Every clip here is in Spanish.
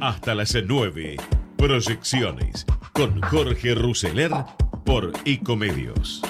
Hasta las 9. Proyecciones con Jorge Rousseler por Ecomedios.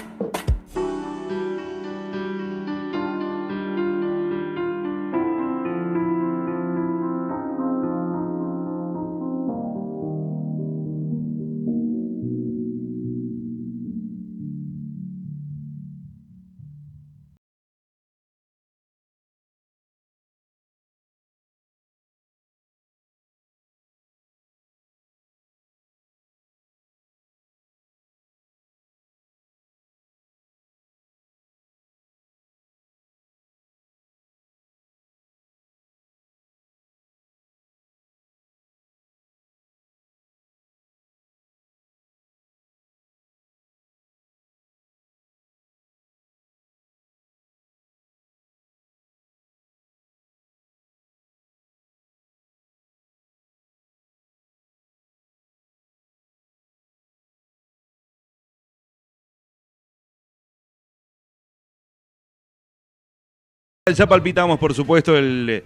Ya palpitamos, por supuesto, el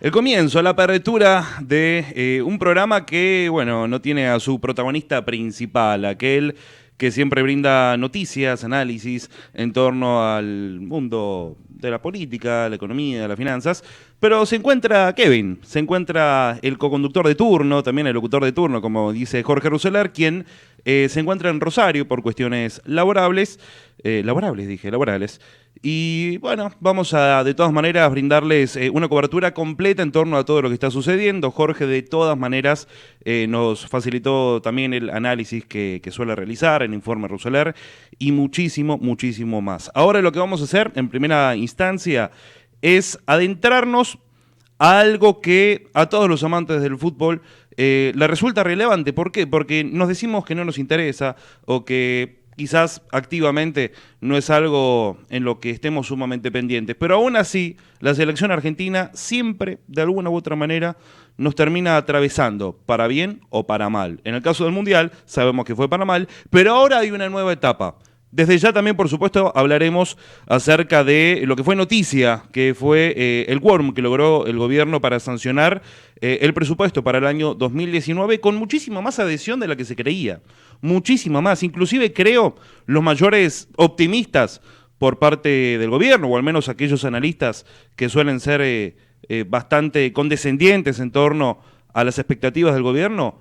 comienzo, la apertura de un programa que, bueno, no tiene a su protagonista principal, aquel que siempre brinda noticias, análisis en torno al mundo de la política, la economía, las finanzas, pero se encuentra Kevin, se encuentra el coconductor de turno, también el locutor de turno, como dice Jorge Rousseler, quien se encuentra en Rosario por cuestiones laborales, y bueno, vamos a de todas maneras brindarles una cobertura completa en torno a todo lo que está sucediendo. Jorge de todas maneras nos facilitó también el análisis que suele realizar, el informe Rousseler y muchísimo más. Ahora lo que vamos a hacer en primera instancia es adentrarnos a algo que a todos los amantes del fútbol le resulta relevante. ¿Por qué? Porque nos decimos que no nos interesa o que quizás activamente no es algo en lo que estemos sumamente pendientes, pero aún así la selección argentina siempre, de alguna u otra manera, nos termina atravesando, para bien o para mal. En el caso del Mundial, sabemos que fue para mal, pero ahora hay una nueva etapa. Desde ya también, por supuesto, hablaremos acerca de lo que fue noticia, que fue el quórum que logró el gobierno para sancionar el presupuesto para el año 2019 con muchísima más adhesión de la que se creía. Muchísima más. Inclusive creo los mayores optimistas por parte del gobierno, o al menos aquellos analistas que suelen ser bastante condescendientes en torno a las expectativas del gobierno,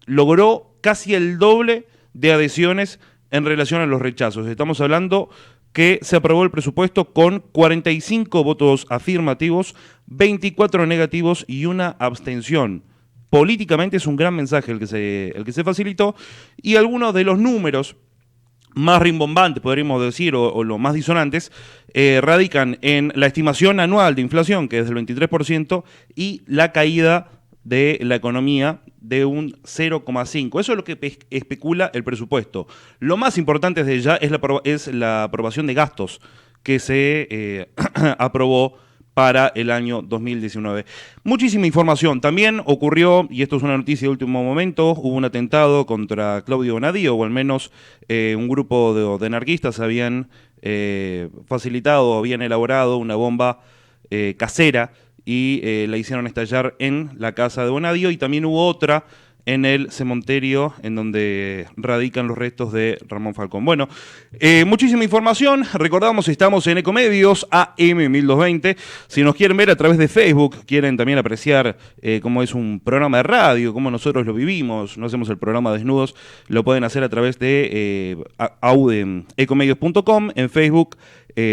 logró casi el doble de adhesiones en relación a los rechazos. Estamos hablando que se aprobó el presupuesto con 45 votos afirmativos, 24 negativos y una abstención. Políticamente es un gran mensaje el que se facilitó, y algunos de los números más rimbombantes, podríamos decir, o los más disonantes, radican en la estimación anual de inflación, que es del 23%, y la caída de la economía de un 0,5. Eso es lo que especula el presupuesto. Lo más importante desde ya es la aprobación de gastos que se aprobó para el año 2019. Muchísima información. También ocurrió, y esto es una noticia de último momento, hubo un atentado contra Claudio Bonadío, o al menos un grupo de anarquistas habían facilitado, habían elaborado una bomba casera y la hicieron estallar en la casa de Bonadío, y también hubo otra en el cementerio en donde radican los restos de Ramón Falcón. Bueno, muchísima información. Recordamos, estamos en Ecomedios AM 1220. Si nos quieren ver a través de Facebook, quieren también apreciar cómo es un programa de radio, cómo nosotros lo vivimos, no hacemos el programa desnudos, lo pueden hacer a través de ecomedios.com, en Facebook,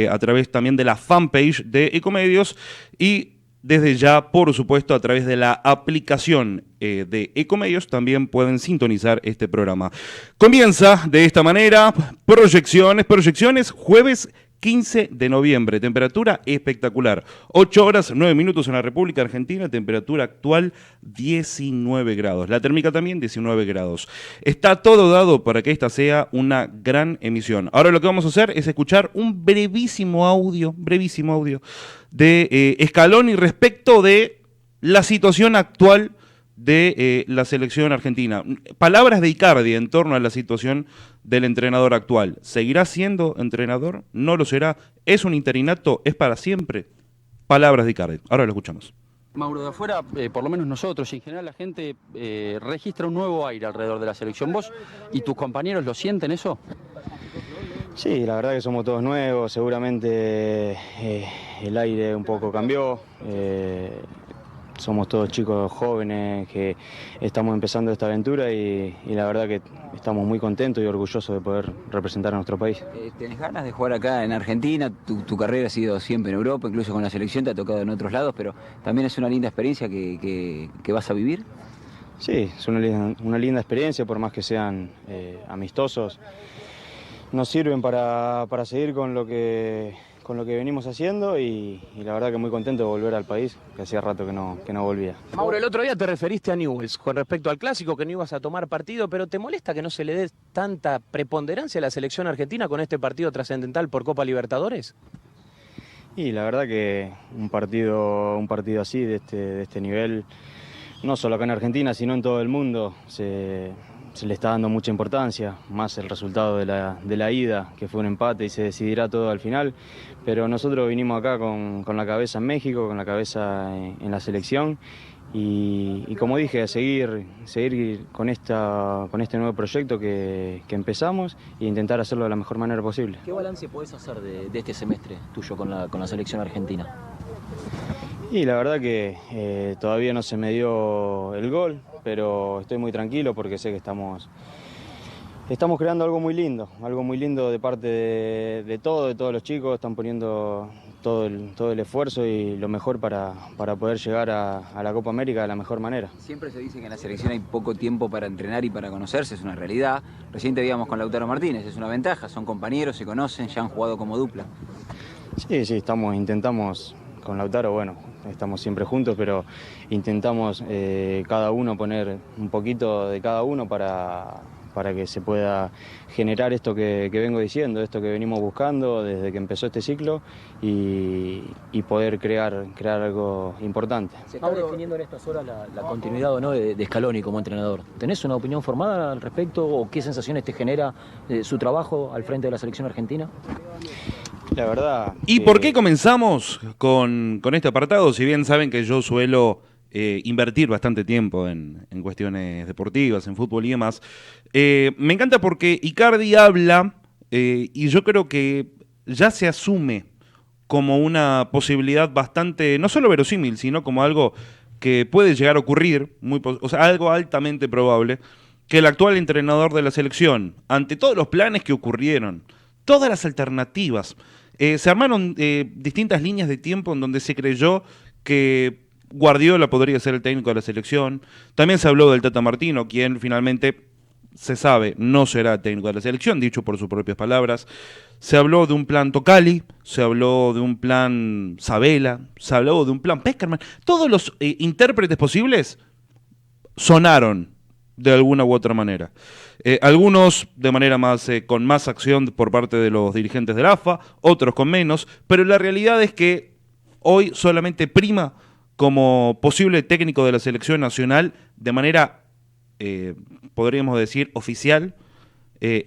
a través también de la fanpage de Ecomedios, y desde ya, por supuesto, a través de la aplicación de Ecomedios también pueden sintonizar este programa. Comienza de esta manera, proyecciones, jueves 15 de noviembre, temperatura espectacular, 8 horas 9 minutos en la República Argentina, temperatura actual 19 grados, la térmica también 19 grados. Está todo dado para que esta sea una gran emisión. Ahora lo que vamos a hacer es escuchar un brevísimo audio de Scaloni respecto de la situación actual de la selección argentina. Palabras de Icardi en torno a la situación del entrenador actual. ¿Seguirá siendo entrenador? ¿No lo será? ¿Es un interinato? ¿Es para siempre? Palabras de Icardi. Ahora lo escuchamos. Mauro, de afuera, por lo menos nosotros y en general la gente registra un nuevo aire alrededor de la selección. ¿Vos y tus compañeros lo sienten eso? Sí, la verdad que somos todos nuevos, seguramente el aire un poco cambió. Somos todos chicos jóvenes que estamos empezando esta aventura y la verdad que estamos muy contentos y orgullosos de poder representar a nuestro país. ¿Tenés ganas de jugar acá en Argentina? Tu carrera ha sido siempre en Europa, incluso con la selección te ha tocado en otros lados, pero también es una linda experiencia que vas a vivir. Sí, es una linda experiencia, por más que sean amistosos. Nos sirven para seguir con lo que venimos haciendo y la verdad que muy contento de volver al país, que hacía rato que no volvía. Mauro, el otro día te referiste a Newell's con respecto al clásico, que no ibas a tomar partido, pero ¿te molesta que no se le dé tanta preponderancia a la selección argentina con este partido trascendental por Copa Libertadores? Y la verdad que un partido así, de este nivel, no solo acá en Argentina, sino en todo el mundo, se le está dando mucha importancia, más el resultado de la ida, que fue un empate y se decidirá todo al final, pero nosotros vinimos acá con la cabeza en México, con la cabeza en la selección y como dije, a seguir con este nuevo proyecto que empezamos e intentar hacerlo de la mejor manera posible. ¿Qué balance podés hacer de este semestre tuyo con la selección argentina? Y la verdad que todavía no se me dio el gol, pero estoy muy tranquilo porque sé que estamos creando algo muy lindo de parte de todos los chicos, están poniendo todo el esfuerzo y lo mejor para poder llegar a la Copa América de la mejor manera. Siempre se dice que en la selección hay poco tiempo para entrenar y para conocerse, es una realidad. Recién te veíamos con Lautaro Martínez, es una ventaja, son compañeros, se conocen, ya han jugado como dupla. Sí, intentamos con Lautaro, bueno, estamos siempre juntos, pero intentamos cada uno poner un poquito de cada uno para que se pueda generar esto que vengo diciendo, esto que venimos buscando desde que empezó este ciclo y poder crear algo importante. Se está definiendo en estas horas la continuidad o no de Scaloni como entrenador. ¿Tenés una opinión formada al respecto o qué sensaciones te genera su trabajo al frente de la selección argentina? La verdad. ¿Y por qué comenzamos con este apartado? Si bien saben que yo suelo invertir bastante tiempo en cuestiones deportivas, en fútbol y demás, me encanta porque Icardi habla y yo creo que ya se asume como una posibilidad bastante, no solo verosímil, sino como algo que puede llegar a ocurrir, o sea, algo altamente probable, que el actual entrenador de la selección, ante todos los planes que ocurrieron, todas las alternativas, se armaron distintas líneas de tiempo en donde se creyó que Guardiola podría ser el técnico de la selección. También se habló del Tata Martino, quien finalmente, se sabe, no será técnico de la selección, dicho por sus propias palabras. Se habló de un plan Tocali, se habló de un plan Sabela, se habló de un plan Peckerman. Todos los intérpretes posibles sonaron de alguna u otra manera. Algunos de manera con más acción por parte de los dirigentes del AFA, otros con menos, pero la realidad es que hoy solamente prima como posible técnico de la selección nacional de manera, podríamos decir, oficial,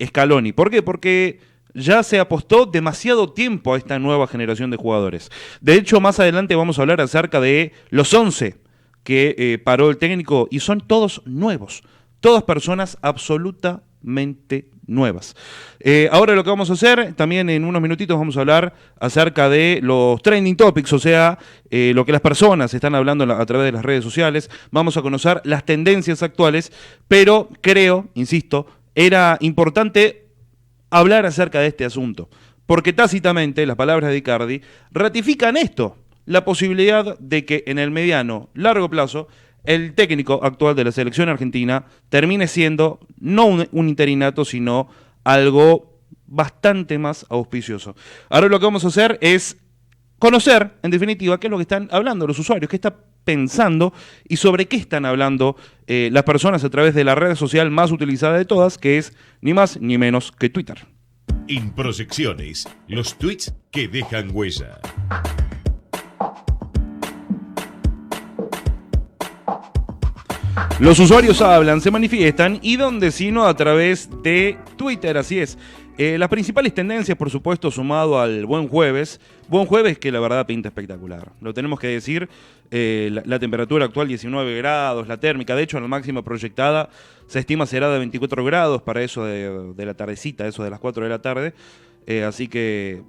Scaloni. ¿Por qué? Porque ya se apostó demasiado tiempo a esta nueva generación de jugadores. De hecho, más adelante vamos a hablar acerca de los 11 que paró el técnico y son todos nuevos. Todas personas absolutamente nuevas. Ahora lo que vamos a hacer, también en unos minutitos vamos a hablar acerca de los trending topics, o sea, lo que las personas están hablando a través de las redes sociales. Vamos a conocer las tendencias actuales, pero creo, insisto, era importante hablar acerca de este asunto, porque tácitamente las palabras de Icardi ratifican esto, la posibilidad de que en el mediano, largo plazo, el técnico actual de la selección argentina termine siendo no un interinato, sino algo bastante más auspicioso. Ahora lo que vamos a hacer es conocer, en definitiva, qué es lo que están hablando los usuarios, qué está pensando y sobre qué están hablando las personas a través de la red social más utilizada de todas, que es ni más ni menos que Twitter. Inproyecciones, los tweets que dejan huella. Los usuarios hablan, se manifiestan y donde sino a través de Twitter, así es. Las principales tendencias, por supuesto, sumado al buen jueves que la verdad pinta espectacular. Lo tenemos que decir, la temperatura actual 19 grados, la térmica, de hecho, la máxima proyectada se estima será de 24 grados para eso de la tardecita, eso de las 4 de la tarde. Así que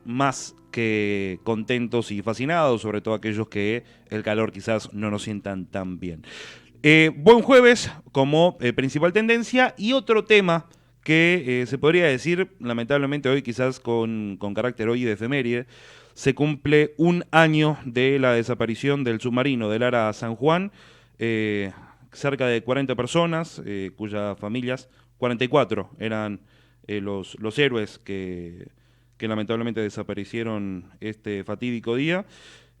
más que contentos y fascinados, sobre todo aquellos que el calor quizás no nos sientan tan bien. Buen jueves como principal tendencia y otro tema que se podría decir, lamentablemente hoy quizás con carácter hoy de efeméride, se cumple un año de la desaparición del submarino del Ara San Juan, cerca de 40 personas, cuyas familias, 44 eran los héroes que lamentablemente desaparecieron este fatídico día,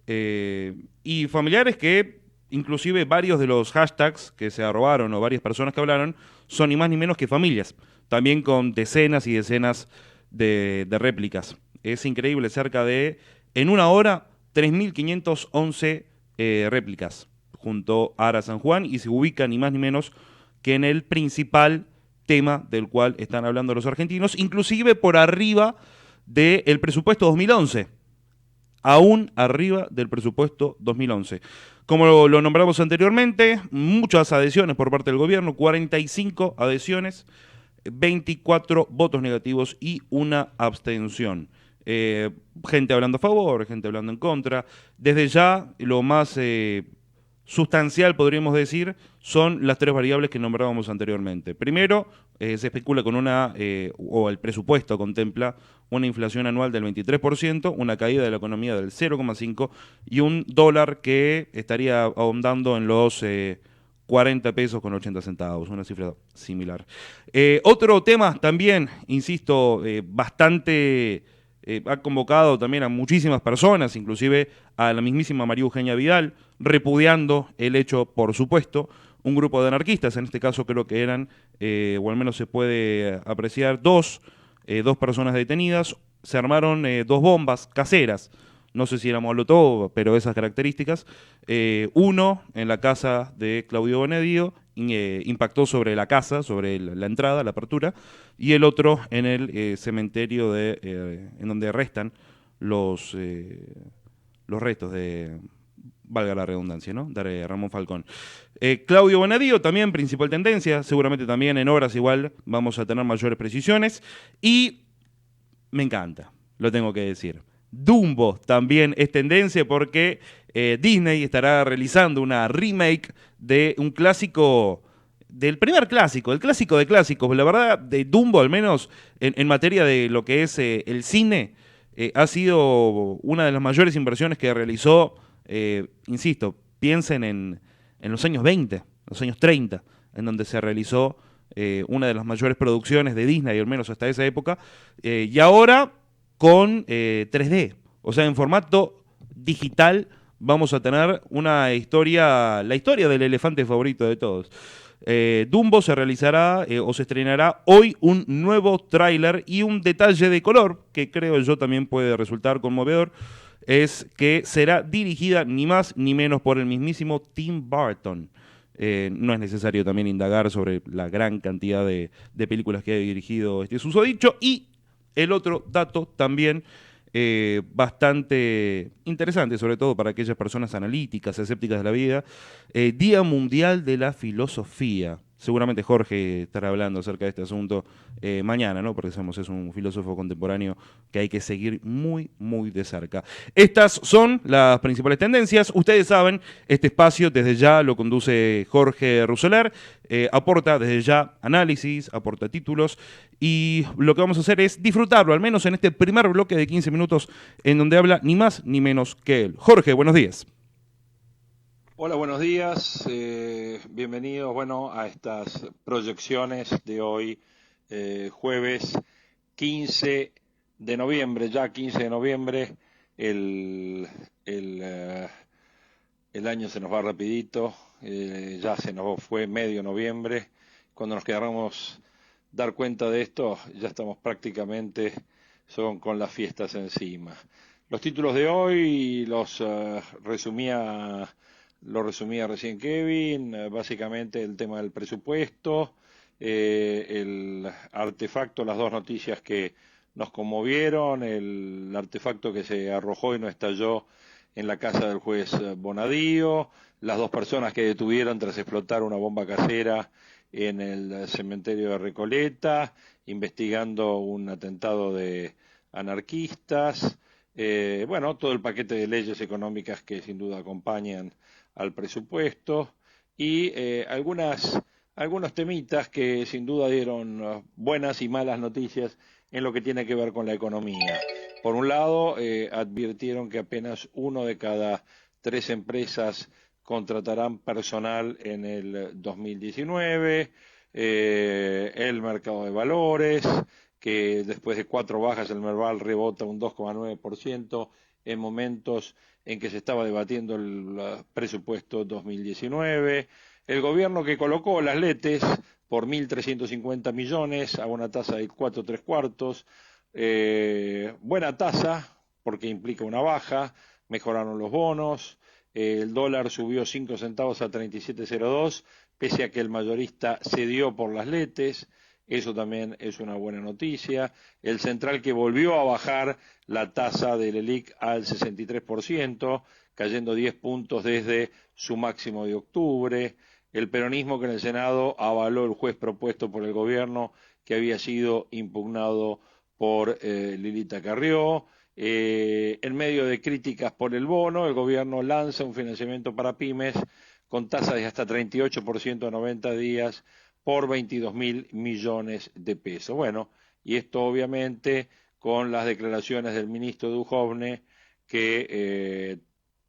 y familiares que inclusive varios de los hashtags que se arrobaron o varias personas que hablaron son ni más ni menos que familias, también con decenas y decenas de réplicas. Es increíble, cerca de, en una hora, 3.511 réplicas junto a Ara San Juan, y se ubica ni más ni menos que en el principal tema del cual están hablando los argentinos, inclusive por arriba del presupuesto 2011, aún arriba del presupuesto 2011. Como lo nombramos anteriormente, muchas adhesiones por parte del gobierno, 45 adhesiones, 24 votos negativos y una abstención. Gente hablando a favor, gente hablando en contra. Desde ya, lo más sustancial, podríamos decir, son las tres variables que nombrábamos anteriormente. Primero, se especula con o el presupuesto contempla una inflación anual del 23%, una caída de la economía del 0,5% y un dólar que estaría ahondando en los 40 pesos con 80 centavos, una cifra similar. Otro tema también, insisto, bastante... ha convocado también a muchísimas personas, inclusive a la mismísima María Eugenia Vidal, repudiando el hecho, por supuesto, un grupo de anarquistas, en este caso creo que eran, o al menos se puede apreciar, dos personas detenidas, se armaron 2 bombas caseras, no sé si era molotov, pero esas características, uno en la casa de Claudio Bonedío, impactó sobre la casa, sobre la entrada, la apertura, y el otro en el cementerio en donde restan los restos de, valga la redundancia, ¿no?, de Ramón Falcón. Claudio Bonadío también, principal tendencia, seguramente también en horas igual vamos a tener mayores precisiones, y me encanta, lo tengo que decir. Dumbo también es tendencia porque Disney estará realizando una remake de un clásico, del primer clásico, el clásico de clásicos. La verdad, de Dumbo, al menos en materia de lo que es el cine, ha sido una de las mayores inversiones que realizó, insisto, piensen en los años 20, los años 30, en donde se realizó una de las mayores producciones de Disney, al menos hasta esa época, y ahora con 3D, o sea, en formato digital vamos a tener la historia del elefante favorito de todos. Dumbo se realizará o se estrenará hoy un nuevo tráiler, y un detalle de color que creo yo también puede resultar conmovedor es que será dirigida ni más ni menos por el mismísimo Tim Burton. No es necesario también indagar sobre la gran cantidad de películas que ha dirigido este susodicho. Y el otro dato también bastante interesante, sobre todo para aquellas personas analíticas, escépticas de la vida, Día Mundial de la Filosofía. Seguramente Jorge estará hablando acerca de este asunto mañana, ¿no? Porque sabemos es un filósofo contemporáneo que hay que seguir muy, muy de cerca. Estas son las principales tendencias. Ustedes saben, este espacio desde ya lo conduce Jorge Rusoler, aporta desde ya análisis, aporta títulos, y lo que vamos a hacer es disfrutarlo, al menos en este primer bloque de 15 minutos, en donde habla ni más ni menos que él. Jorge, buenos días. Hola, buenos días, bienvenidos a estas proyecciones de hoy, jueves 15 de noviembre, ya 15 de noviembre, el año se nos va rapidito, ya se nos fue medio noviembre. Cuando nos queramos dar cuenta de esto, ya estamos prácticamente con las fiestas encima. Los títulos de hoy los resumía recién Kevin, básicamente el tema del presupuesto, el artefacto, las dos noticias que nos conmovieron, el artefacto que se arrojó y no estalló en la casa del juez Bonadío, las dos personas que detuvieron tras explotar una bomba casera en el cementerio de Recoleta, investigando un atentado de anarquistas, bueno, todo el paquete de leyes económicas que sin duda acompañan al presupuesto y algunos temitas que sin duda dieron buenas y malas noticias en lo que tiene que ver con la economía. Por un lado, advirtieron que apenas 1 de cada 3 empresas contratarán personal en el 2019, el mercado de valores, que después de 4 bajas el Merval rebota un 2,9% en momentos en que se estaba debatiendo el presupuesto 2019, el gobierno que colocó las LETES por 1.350 millones a una tasa de 4,75, buena tasa porque implica una baja, mejoraron los bonos, el dólar subió 5 centavos a 37,02, pese a que el mayorista cedió por las LETES, eso también es una buena noticia. El central que volvió a bajar la tasa del ELIC al 63%, cayendo 10 puntos desde su máximo de octubre. El peronismo que en el Senado avaló el juez propuesto por el gobierno que había sido impugnado por Lilita Carrió. En medio de críticas por el bono, el gobierno lanza un financiamiento para pymes con tasas de hasta 38% a 90 días por 22.000 millones de pesos. Bueno, y esto obviamente con las declaraciones del ministro Duhovne que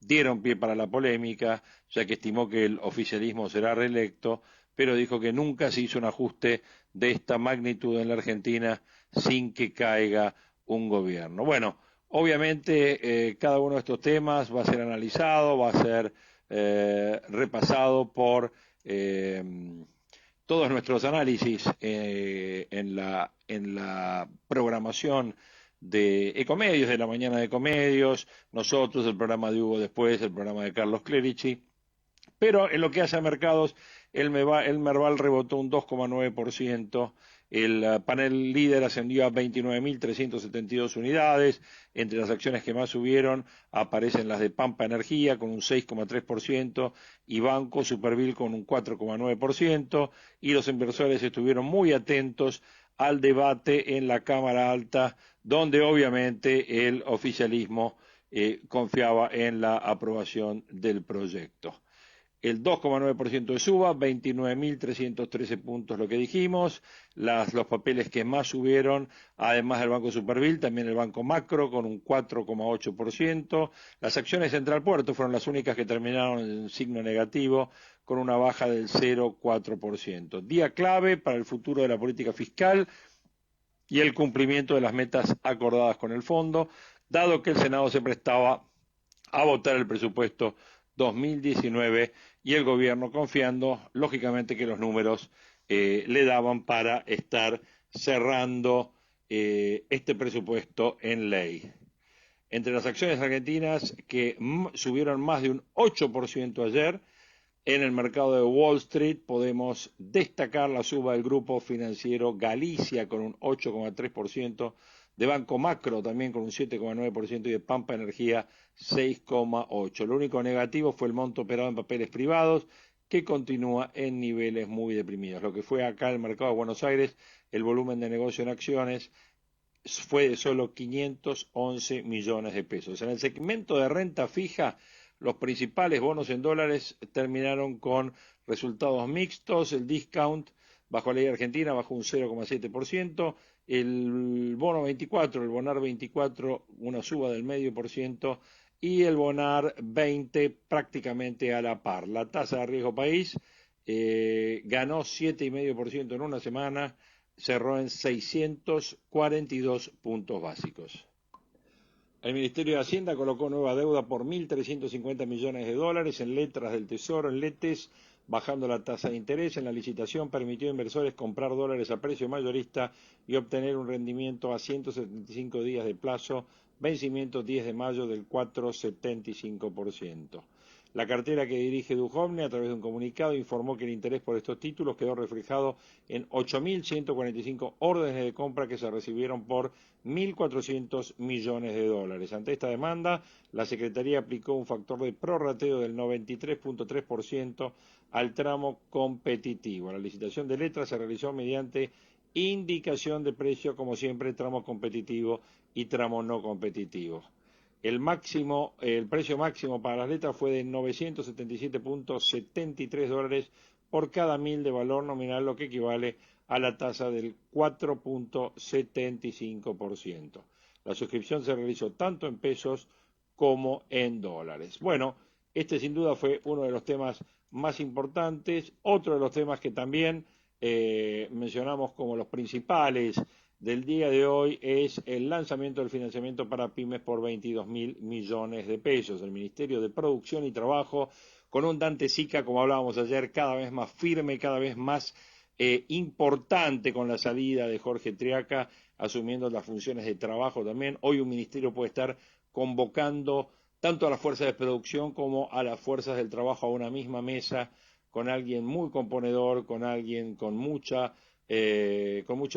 dieron pie para la polémica, ya que estimó que el oficialismo será reelecto, pero dijo que nunca se hizo un ajuste de esta magnitud en la Argentina sin que caiga un gobierno. Bueno, obviamente cada uno de estos temas va a ser analizado, va a ser repasado por todos nuestros análisis en la programación de Ecomedios, de la mañana de Ecomedios, nosotros, el programa de Hugo después, el programa de Carlos Clerici, pero en lo que hace a mercados, el Merval rebotó un 2,9%, el panel líder ascendió a 29.372 unidades, entre las acciones que más subieron aparecen las de Pampa Energía con un 6,3% y Banco Supervil con un 4,9%, y los inversores estuvieron muy atentos al debate en la Cámara Alta, donde obviamente el oficialismo confiaba en la aprobación del proyecto. El 2,9% de suba, 29.313 puntos lo que dijimos, los papeles que más subieron, además del Banco Supervil, también el Banco Macro con un 4,8%, las acciones Central Puerto fueron las únicas que terminaron en signo negativo, con una baja del 0,4%. Día clave para el futuro de la política fiscal y el cumplimiento de las metas acordadas con el fondo, dado que el Senado se prestaba a votar el presupuesto 2019 y el gobierno confiando, lógicamente, que los números le daban para estar cerrando este presupuesto en ley. Entre las acciones argentinas que subieron más de un 8% ayer, en el mercado de Wall Street podemos destacar la suba del grupo financiero Galicia con un 8,3%, de Banco Macro también con un 7,9% y de Pampa Energía 6,8%. Lo único negativo fue el monto operado en papeles privados, que continúa en niveles muy deprimidos. Lo que fue acá el mercado de Buenos Aires, el volumen de negocio en acciones fue de solo 511 millones de pesos. En el segmento de renta fija, los principales bonos en dólares terminaron con resultados mixtos. El discount bajo la ley argentina bajó un 0,7%, el bono 24, el bonar 24, una suba del 0,5%, y el bonar 20 prácticamente a la par. La tasa de riesgo país ganó 7,5% en una semana, cerró en 642 puntos básicos. El Ministerio de Hacienda colocó nueva deuda por 1.350 millones de dólares en letras del Tesoro, en LETES, bajando la tasa de interés. En la licitación permitió a inversores comprar dólares a precio mayorista y obtener un rendimiento a 175 días de plazo, vencimiento 10 de mayo del 4,75%. La cartera que dirige Duhovne, a través de un comunicado, informó que el interés por estos títulos quedó reflejado en 8.145 órdenes de compra que se recibieron por 1.400 millones de dólares. Ante esta demanda, la Secretaría aplicó un factor de prorrateo del 93.3% al tramo competitivo. La licitación de letras se realizó mediante indicación de precio, como siempre, tramo competitivo y tramo no competitivo. El precio máximo para las letras fue de 977.73 dólares por cada 1.000 de valor nominal, lo que equivale a la tasa del 4.75%. La suscripción se realizó tanto en pesos como en dólares. Bueno, este sin duda fue uno de los temas más importantes. Otro de los temas que también mencionamos como los principales del día de hoy es el lanzamiento del financiamiento para pymes por 22.000 millones de pesos. El Ministerio de Producción y Trabajo, con un Dante Sica, como hablábamos ayer, cada vez más firme, cada vez más importante con la salida de Jorge Triaca, asumiendo las funciones de trabajo también. Hoy un ministerio puede estar convocando tanto a las fuerzas de producción como a las fuerzas del trabajo a una misma mesa, con alguien muy componedor, con alguien con mucho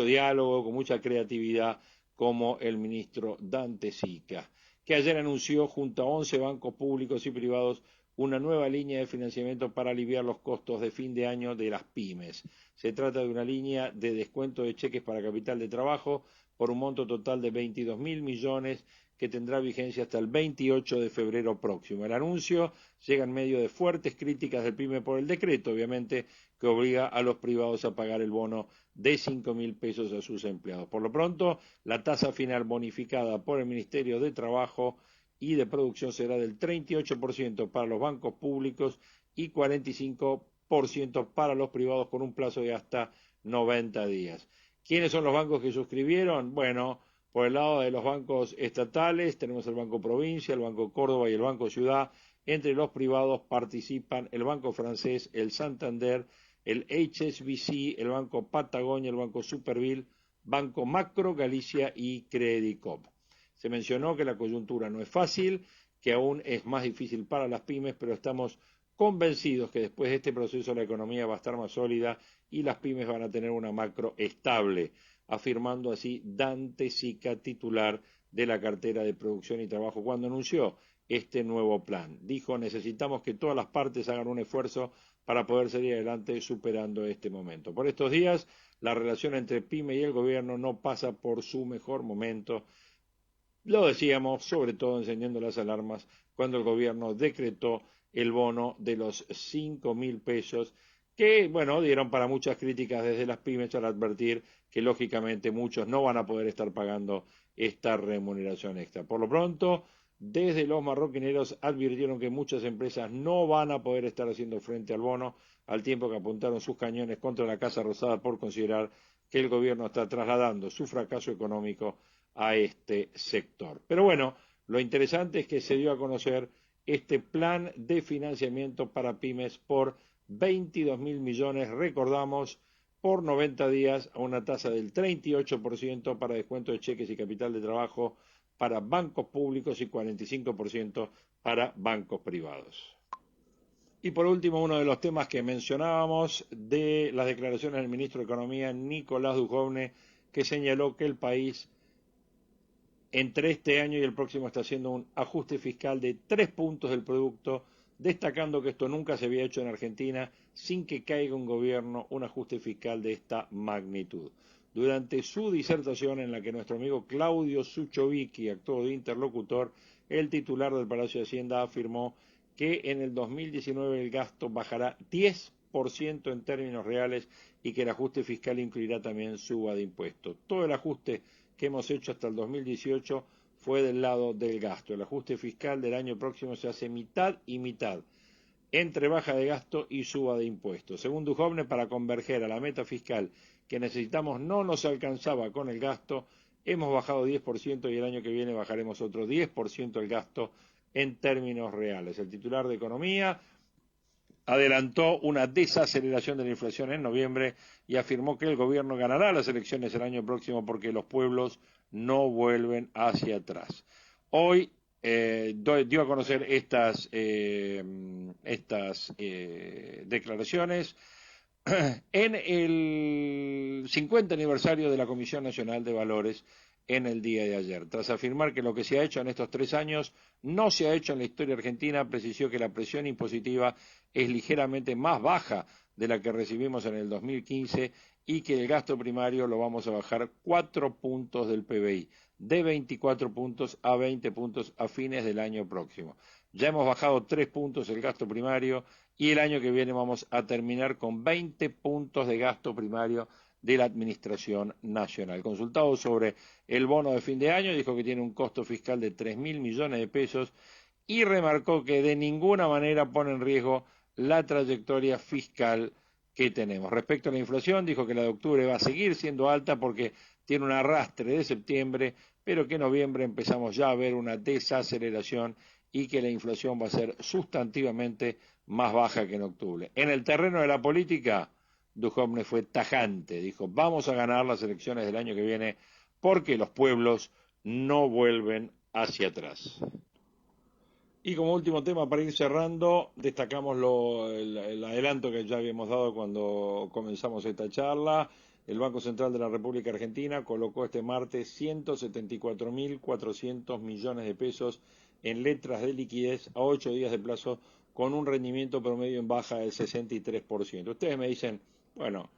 diálogo, con mucha creatividad, como el ministro Dante Sica, que ayer anunció junto a 11 bancos públicos y privados una nueva línea de financiamiento para aliviar los costos de fin de año de las pymes. Se trata de una línea de descuento de cheques para capital de trabajo por un monto total de 22.000 millones que tendrá vigencia hasta el 28 de febrero próximo. El anuncio llega en medio de fuertes críticas del PYME por el decreto, obviamente, que obliga a los privados a pagar el bono de 5.000 pesos a sus empleados. Por lo pronto, la tasa final bonificada por el Ministerio de Trabajo y de Producción será del 38% para los bancos públicos y 45% para los privados, con un plazo de hasta 90 días. ¿Quiénes son los bancos que suscribieron? Bueno, por el lado de los bancos estatales tenemos el Banco Provincia, el Banco Córdoba y el Banco Ciudad. Entre los privados participan el Banco Francés, el Santander, el HSBC, el Banco Patagonia, el Banco Superville, Banco Macro, Galicia y Credicop. Se mencionó que la coyuntura no es fácil, que aún es más difícil para las pymes, pero estamos convencidos que después de este proceso la economía va a estar más sólida y las pymes van a tener una macro estable, afirmando así Dante Sica, titular de la cartera de Producción y Trabajo, cuando anunció este nuevo plan. Dijo: necesitamos que todas las partes hagan un esfuerzo para poder salir adelante superando este momento. Por estos días, la relación entre PYME y el gobierno no pasa por su mejor momento. Lo decíamos, sobre todo encendiendo las alarmas, cuando el gobierno decretó el bono de los 5.000 pesos, que, bueno, dieron para muchas críticas desde las pymes al advertir que, lógicamente, muchos no van a poder estar pagando esta remuneración extra. Por lo pronto, desde los marroquineros advirtieron que muchas empresas no van a poder estar haciendo frente al bono, al tiempo que apuntaron sus cañones contra la Casa Rosada por considerar que el gobierno está trasladando su fracaso económico a este sector. Pero bueno, lo interesante es que se dio a conocer este plan de financiamiento para pymes por 22.000 millones, recordamos, por 90 días a una tasa del 38% para descuento de cheques y capital de trabajo para bancos públicos y 45% para bancos privados. Y por último, uno de los temas que mencionábamos, de las declaraciones del ministro de Economía, Nicolás Duhovne, que señaló que el país entre este año y el próximo está haciendo un ajuste fiscal de 3 puntos del producto, destacando que esto nunca se había hecho en Argentina sin que caiga un gobierno un ajuste fiscal de esta magnitud. Durante su disertación, en la que nuestro amigo Claudio Suchovicki actuó de interlocutor, el titular del Palacio de Hacienda afirmó que en el 2019 el gasto bajará 10% en términos reales y que el ajuste fiscal incluirá también suba de impuestos. Todo el ajuste que hemos hecho hasta el 2018 fue del lado del gasto. El ajuste fiscal del año próximo se hace mitad y mitad, entre baja de gasto y suba de impuestos. Según Duhovne, para converger a la meta fiscal que necesitamos no nos alcanzaba con el gasto, hemos bajado 10% y el año que viene bajaremos otro 10% el gasto en términos reales. El titular de Economía adelantó una desaceleración de la inflación en noviembre y afirmó que el gobierno ganará las elecciones el año próximo porque los pueblos no vuelven hacia atrás. Hoy dio a conocer estas declaraciones en el 50 aniversario de la Comisión Nacional de Valores en el día de ayer. Tras afirmar que lo que se ha hecho en estos 3 años no se ha hecho en la historia argentina, precisó que la presión impositiva es ligeramente más baja de la que recibimos en el 2015 y que el gasto primario lo vamos a bajar 4 puntos del PBI, de 24 puntos a 20 puntos a fines del año próximo. Ya hemos bajado 3 puntos el gasto primario y el año que viene vamos a terminar con 20 puntos de gasto primario de la Administración Nacional. Consultado sobre el bono de fin de año, dijo que tiene un costo fiscal de 3.000 millones de pesos y remarcó que de ninguna manera pone en riesgo la trayectoria fiscal que tenemos. Respecto a la inflación, dijo que la de octubre va a seguir siendo alta porque tiene un arrastre de septiembre, pero que en noviembre empezamos ya a ver una desaceleración y que la inflación va a ser sustantivamente más baja que en octubre. En el terreno de la política, Duhovne fue tajante, dijo, vamos a ganar las elecciones del año que viene porque los pueblos no vuelven hacia atrás. Y como último tema, para ir cerrando, destacamos el adelanto que ya habíamos dado cuando comenzamos esta charla. El Banco Central de la República Argentina colocó este martes 174.400 millones de pesos en letras de liquidez a 8 días de plazo con un rendimiento promedio en baja del 63%. Ustedes me dicen, bueno,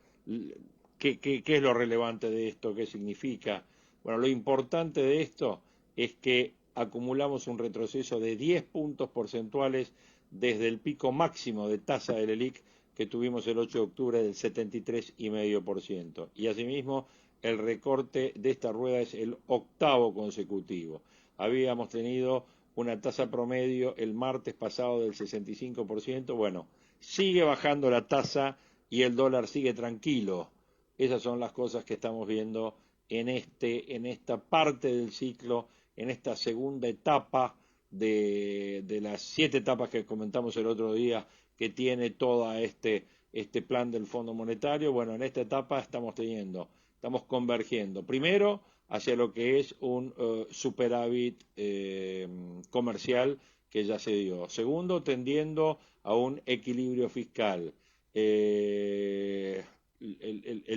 ¿qué es lo relevante de esto? ¿Qué significa? Bueno, lo importante de esto es que acumulamos un retroceso de 10 puntos porcentuales desde el pico máximo de tasa del ELIC que tuvimos el 8 de octubre del 73,5%. Y asimismo, el recorte de esta rueda es el 8º consecutivo. Habíamos tenido una tasa promedio el martes pasado del 65%. Bueno, sigue bajando la tasa y el dólar sigue tranquilo. Esas son las cosas que estamos viendo en esta parte del ciclo, en esta segunda etapa de las 7 etapas que comentamos el otro día que tiene todo este plan del Fondo Monetario. Bueno, en esta etapa estamos convergiendo. Primero, hacia lo que es un superávit comercial que ya se dio. Segundo, tendiendo a un equilibrio fiscal. El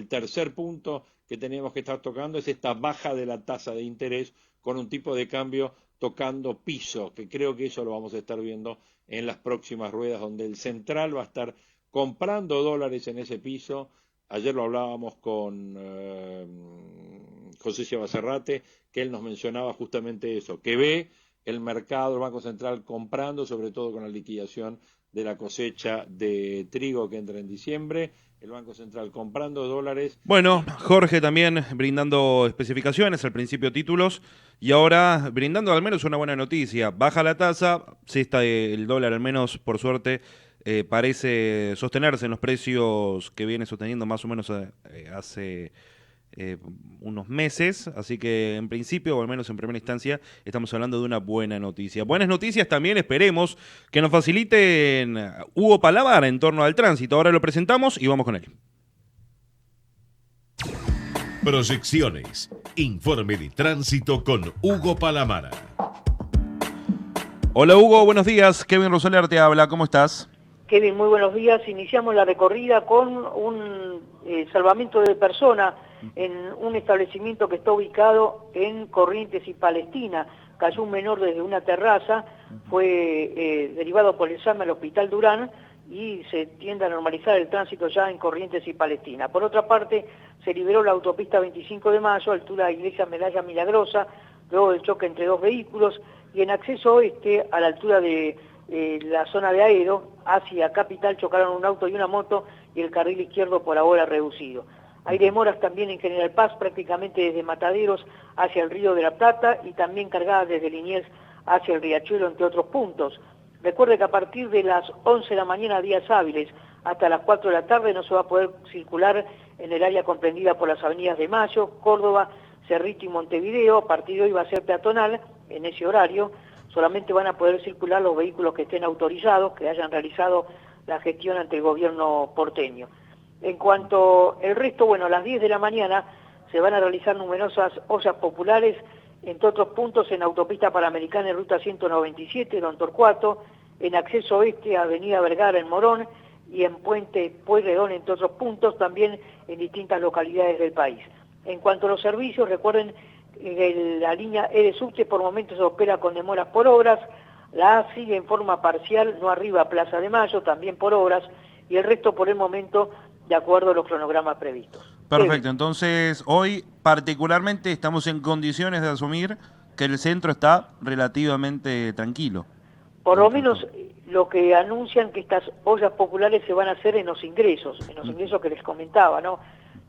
tercer punto que tenemos que estar tocando es esta baja de la tasa de interés con un tipo de cambio tocando piso, que creo que eso lo vamos a estar viendo en las próximas ruedas, donde el central va a estar comprando dólares en ese piso. Ayer lo hablábamos con José Baserrate, que él nos mencionaba justamente eso, que ve el mercado, el Banco Central comprando, sobre todo con la liquidación de la cosecha de trigo que entra en diciembre, el Banco Central comprando dólares. Bueno, Jorge también brindando especificaciones, al principio títulos, y ahora brindando al menos una buena noticia. Baja la tasa, sí está el dólar al menos, por suerte, parece sostenerse en los precios que viene sosteniendo más o menos hace unos meses, así que en principio, o al menos en primera instancia, estamos hablando de una buena noticia. Buenas noticias también esperemos que nos faciliten Hugo Palamara en torno al tránsito. Ahora lo presentamos y vamos con él. Proyecciones, informe de tránsito con Hugo Palamara. Hola Hugo, buenos días. Kevin Rosoler te habla, ¿cómo estás? Kevin, muy buenos días. Iniciamos la recorrida con un salvamento de persona en un establecimiento que está ubicado en Corrientes y Palestina. Cayó un menor desde una terraza, fue derivado por el SAME al Hospital Durán y se tiende a normalizar el tránsito ya en Corrientes y Palestina. Por otra parte, se liberó la autopista 25 de mayo, altura de Iglesia Medalla Milagrosa, luego del choque entre 2 vehículos, y en acceso oeste, a la altura de la zona de Aedo, hacia Capital, chocaron un auto y una moto y el carril izquierdo por ahora reducido. Hay demoras también en General Paz, prácticamente desde Mataderos hacia el Río de la Plata y también cargadas desde Liniers hacia el Riachuelo, entre otros puntos. Recuerde que a partir de las 11 de la mañana, días hábiles, hasta las 4 de la tarde no se va a poder circular en el área comprendida por las avenidas de Mayo, Córdoba, Cerrito y Montevideo. A partir de hoy va a ser peatonal en ese horario. Solamente van a poder circular los vehículos que estén autorizados, que hayan realizado la gestión ante el gobierno porteño. En cuanto al resto, bueno, a las 10 de la mañana se van a realizar numerosas ollas populares entre otros puntos en Autopista Panamericana en Ruta 197, Don Torcuato, en Acceso Oeste, Avenida Vergara en Morón, y en Puente Pueyrredón, entre otros puntos, también en distintas localidades del país. En cuanto a los servicios, recuerden que la línea E de subte por momentos se opera con demoras por obras, la A sigue en forma parcial, no arriba a Plaza de Mayo, también por obras, y el resto por el momento de acuerdo a los cronogramas previstos. Perfecto, entonces hoy particularmente estamos en condiciones de asumir que el centro está relativamente tranquilo. Por lo menos lo que anuncian que estas ollas populares se van a hacer en los ingresos que les comentaba, ¿no?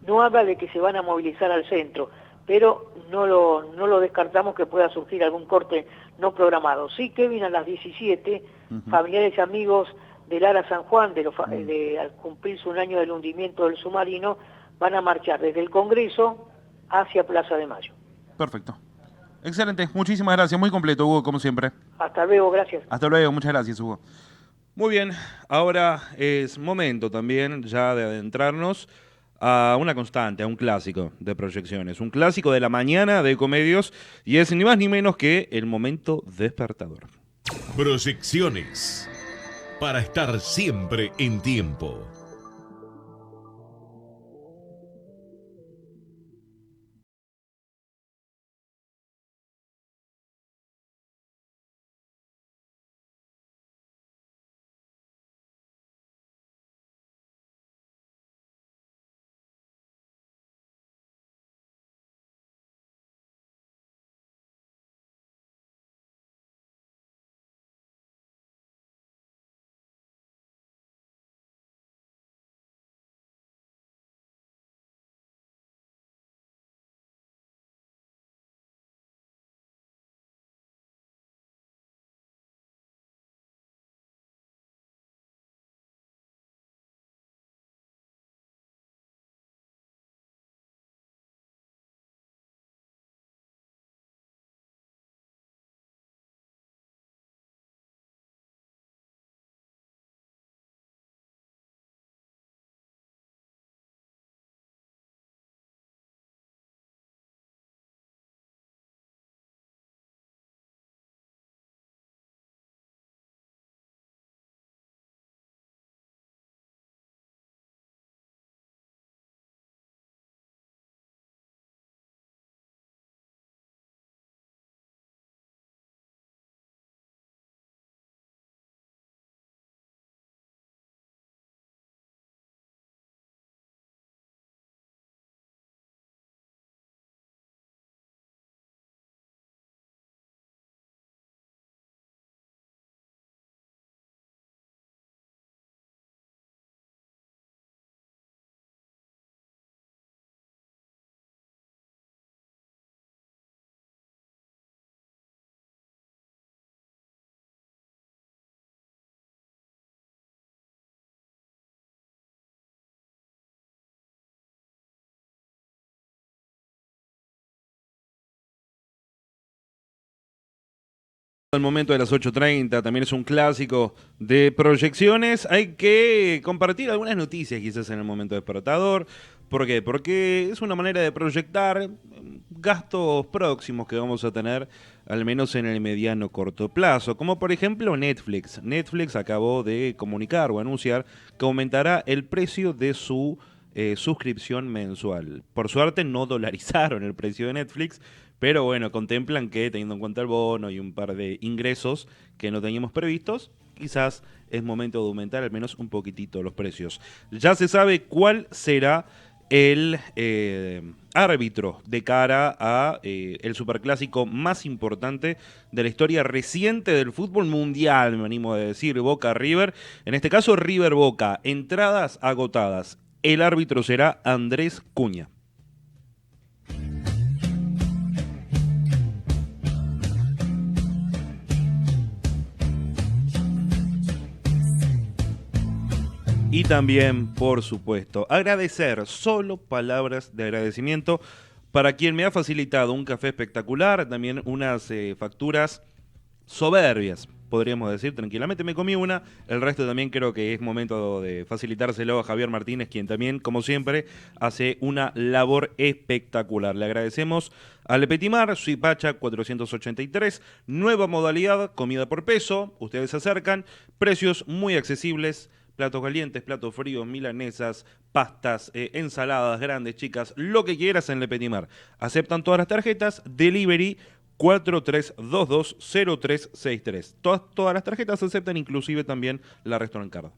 No habla de que se van a movilizar al centro, pero no lo descartamos que pueda surgir algún corte no programado. Sí, Kevin, a las 17, familiares y amigos del Lara San Juan, al cumplirse un año del hundimiento del submarino, van a marchar desde el Congreso hacia Plaza de Mayo. Perfecto. Excelente, muchísimas gracias, muy completo, Hugo, como siempre. Hasta luego, gracias. Hasta luego, muchas gracias, Hugo. Muy bien, ahora es momento también ya de adentrarnos a una constante, a un clásico de proyecciones, un clásico de la mañana de Ecomedios, y es ni más ni menos que el momento despertador. Proyecciones, para estar siempre en tiempo. El momento de las 8:30 también es un clásico de proyecciones. Hay que compartir algunas noticias quizás en el momento despertador. ¿Por qué? Porque es una manera de proyectar gastos próximos que vamos a tener, al menos en el mediano corto plazo. Como por ejemplo Netflix. Netflix acabó de comunicar o anunciar que aumentará el precio de su suscripción mensual. Por suerte no dolarizaron el precio de Netflix, pero bueno, contemplan que teniendo en cuenta el bono y un par de ingresos que no teníamos previstos, quizás es momento de aumentar al menos un poquitito los precios. Ya se sabe cuál será el árbitro de cara a el superclásico más importante de la historia reciente del fútbol mundial, me animo a decir, Boca-River. En este caso, River-Boca. Entradas agotadas. El árbitro será Andrés Cunha. Y también, por supuesto, agradecer, solo palabras de agradecimiento para quien me ha facilitado un café espectacular, también unas facturas soberbias podríamos decir tranquilamente. Me comí una, el resto también creo que es momento de facilitárselo a Javier Martínez, quien también, como siempre, hace una labor espectacular. Le agradecemos a Le Petit Mar, Suipacha 483, nueva modalidad, comida por peso, ustedes se acercan, precios muy accesibles, platos calientes, platos fríos, milanesas, pastas, ensaladas grandes, chicas, lo que quieras en Le Petit Mar. Aceptan todas las tarjetas, delivery 43220363. Todas las tarjetas se aceptan, inclusive también la Restaurant Card.